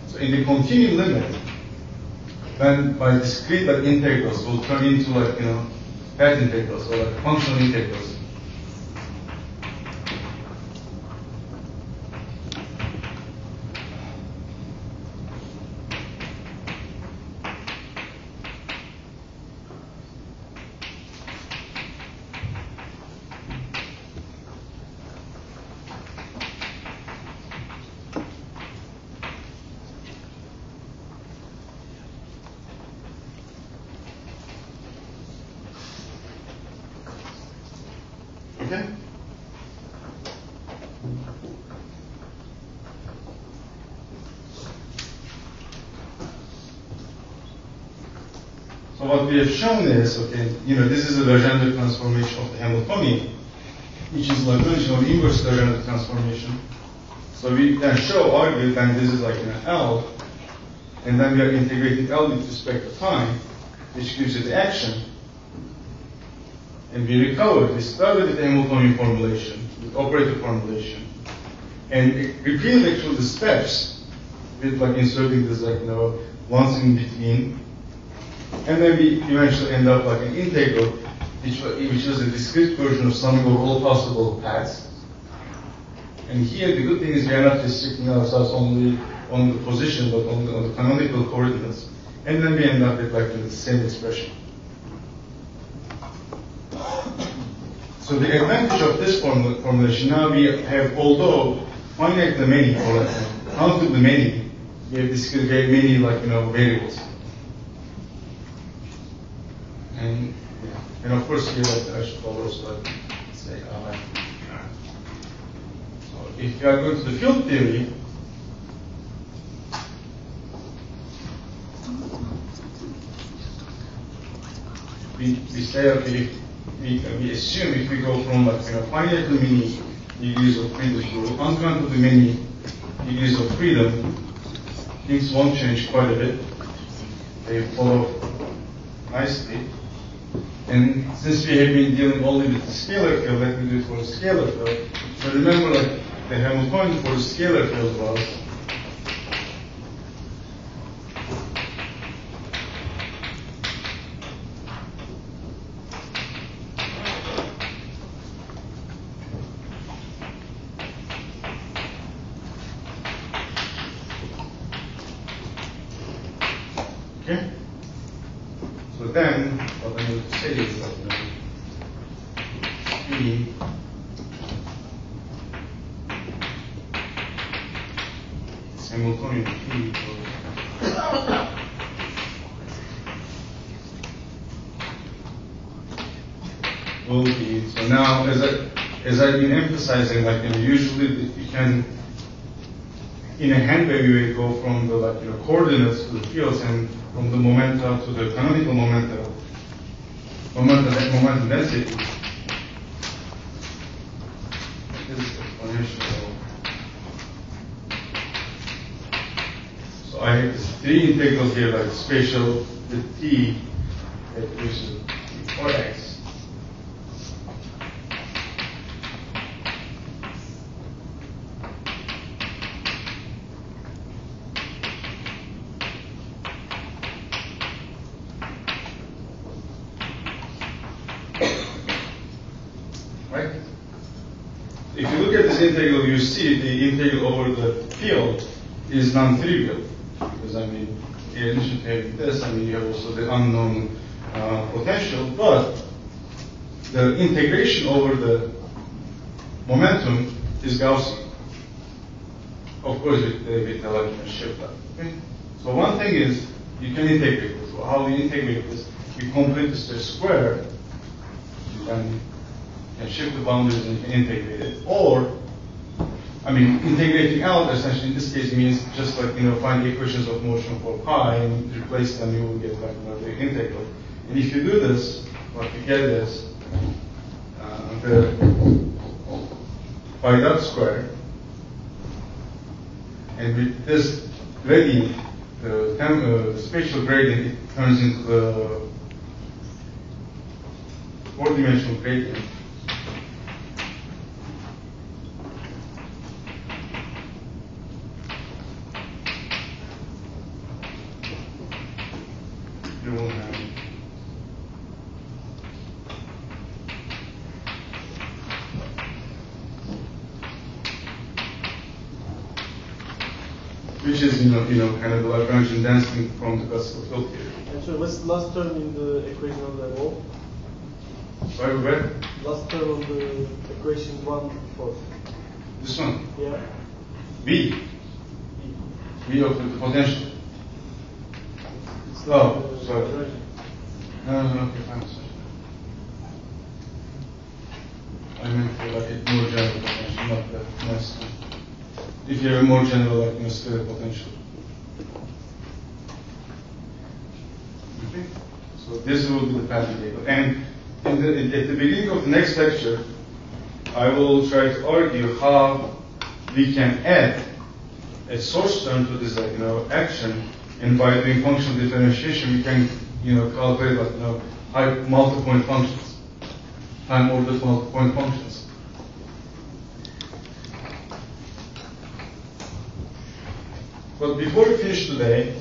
So in the continuum limit, then my discrete like integrals will turn into like, you know, path integrals or like functional integrals. Okay? So what we have shown is, okay, you know, this is a Legendre transformation of the Hamiltonian, which is Lagrange or inverse Legendre transformation. So we can argue that this is like an L, and then we are integrating L with respect to time, which gives you the action. And we recovered. We started with the Hamiltonian formulation, with operator formulation, and repeated actually the steps with like inserting this like, you know, ones in between, and then we eventually end up like an integral, which is a discrete version of summing over all possible paths. And here the good thing is we are not restricting ourselves only on the position, but on the canonical coordinates, and then we end up with like the same expression. So the advantage of this formulation, now we have, although finitely many, or countably many, we have discrete many like, you know, variables. And of course here like, I should also like say so if you are going to the field theory, we say okay, we assume if we go from like, you know, finitely many degrees of freedom to uncountably many degrees of freedom, things won't change quite a bit. They follow nicely. And since we have been dealing only with the scalar field, let me do it for the scalar field. So remember, like the Hamiltonian for the scalar field was okay. So then, what I'm going to say is that P Hamiltonian P will be, so now as I've been emphasizing, like, you know, usually you can in a hand wave way go from the like, you know, coordinates to the fields, and from the momenta to the canonical momenta, momentum density. This is exponential. So I have three integrals here, like spatial, the t, that gives you or x. Right? If you look at this integral, you see the integral over the field is non-trivial. Because, I mean, in addition to having this, I mean, you have also the unknown potential, but the integration over the momentum is Gaussian. Of course, with the like shift up. Okay? So one thing is, you can integrate this. So how do you integrate this? You complete this to a square, you can shift the boundaries and you can integrate it. Or, I mean, integrating out essentially in this case means just like, find the equations of motion for pi and replace them, you will get like another integral. And if you do this, what you get is the pi dot square, and with this gradient, the spatial gradient, it turns into the four-dimensional gradient. You will have which is, kind of the Lagrangian density from the classical field theory. And so what's the last term in the equation on the wall? Sorry, where? Last term of the equation 1/4. This one? Yeah. V. V of the potential. Oh, sorry. No, okay, fine, sorry. I meant for like a more general potential, not the nice one. If you have a more general, like, scalar potential. Okay? So this will be the path table. And at the beginning of the next lecture, I will try to argue how we can add a source term to this, action, and by doing functional differentiation, we can, calculate, high multi-point functions, time-ordered multi-point functions. But before we finish today,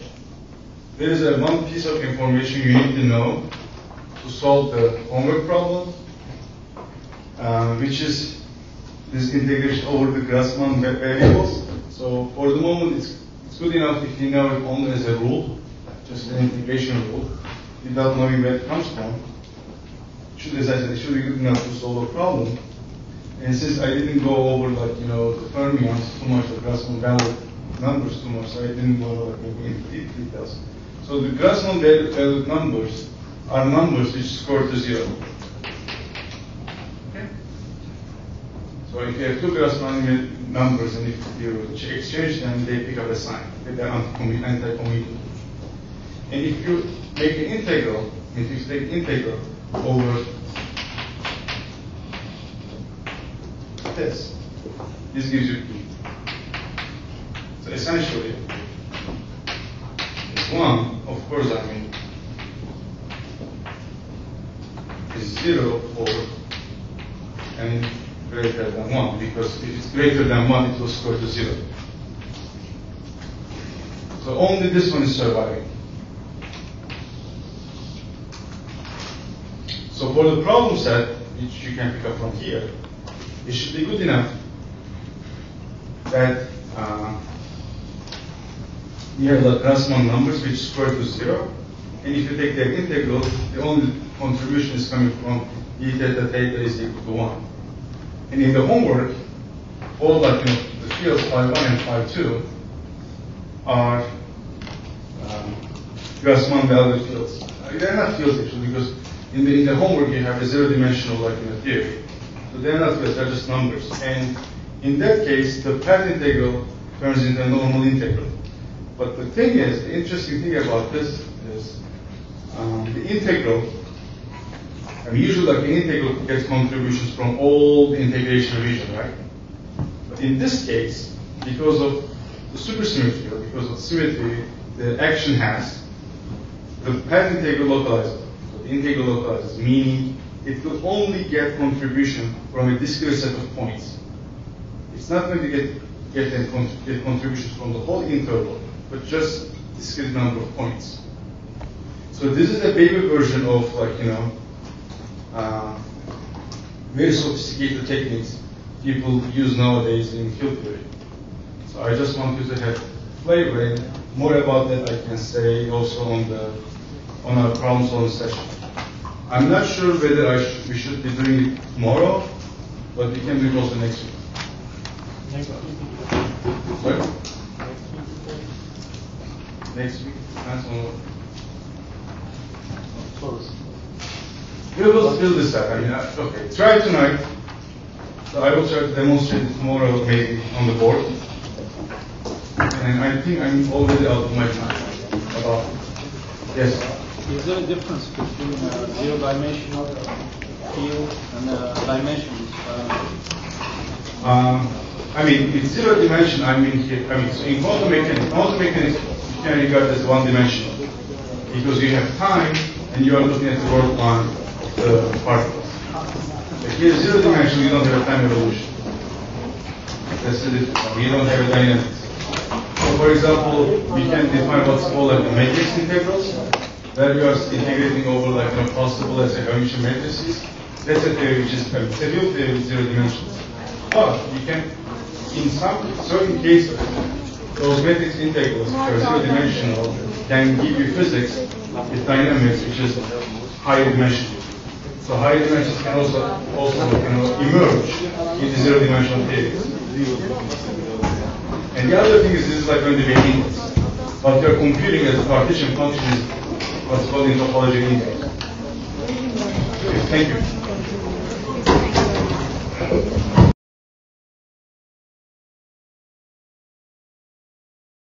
there is one piece of information you need to know to solve the homework problem, which is this integration over the Grassmann variables. So for the moment, it's good enough if you know it only as a rule, just an integration rule, without knowing where it comes from. As I said, it should be good enough to solve a problem. And since I didn't go over the fermions too much, the Grassmann value numbers too much, so I didn't go into details. So the Grassmann valued numbers are numbers which score to 0. Okay? So if you have two Grassmann numbers and if you exchange them, they pick up a sign. They're anti-commutative. And if you make an integral, if you take integral over this gives you P. So essentially, this one, of course, is 0 for n greater than 1, because if it's greater than 1, it will score to 0. So only this one is surviving. So for the problem set, which you can pick up from here, it should be good enough that we have the Grassmann numbers which square to 0, and if you take their integral, the only contribution is coming from e theta theta is equal to 1. And in the homework, all the fields phi 1 and phi 2 are Grassmann valued fields. They're not fields actually, because in the homework you have a zero-dimensional theory. So they're not fields, they're just numbers. And in that case, the path integral turns into a normal integral. But the thing is, the interesting thing about this is the integral, usually an integral gets contributions from all the integration region, right? But in this case, because of the supersymmetry, because of symmetry the action has, the path integral localizes. So the integral localizes, meaning it will only get contribution from a discrete set of points. It's not going to get contributions from the whole interval, but just discrete number of points. So this is a baby version of very sophisticated techniques people use nowadays in field theory. So I just want you to have flavor, and more about that I can say also on our problem solving session. I'm not sure whether we should be doing it tomorrow, but we can do it also next week. Sorry? Next week? Depends on what? We will decide. I mean, okay, try tonight. So I will try to demonstrate it tomorrow, maybe on the board. And I think I'm already out of my time about. Yes. Is there a difference between zero-dimensional field and dimensionless? I mean, in zero dimension, so in quantum mechanics, you can regard as one-dimensional because you have time and you are looking at the world on the particles. But here, zero dimensional, you don't have a time evolution. That's the difference. You don't have a dynamics. So, for example, we can define what's called like the matrix integrals, where we are integrating over possible, let's say, Hermitian matrices. That's a theory which is a field theory with zero dimensions. But you can, in some certain cases, those matrix integrals, which are zero-dimensional, can give you physics with dynamics, which is higher dimensional. So higher dimensions can also emerge in the zero-dimensional theories. And the other thing is this is like going to be an index. What you're computing as a partition function is what's called in topology index. Okay, thank you.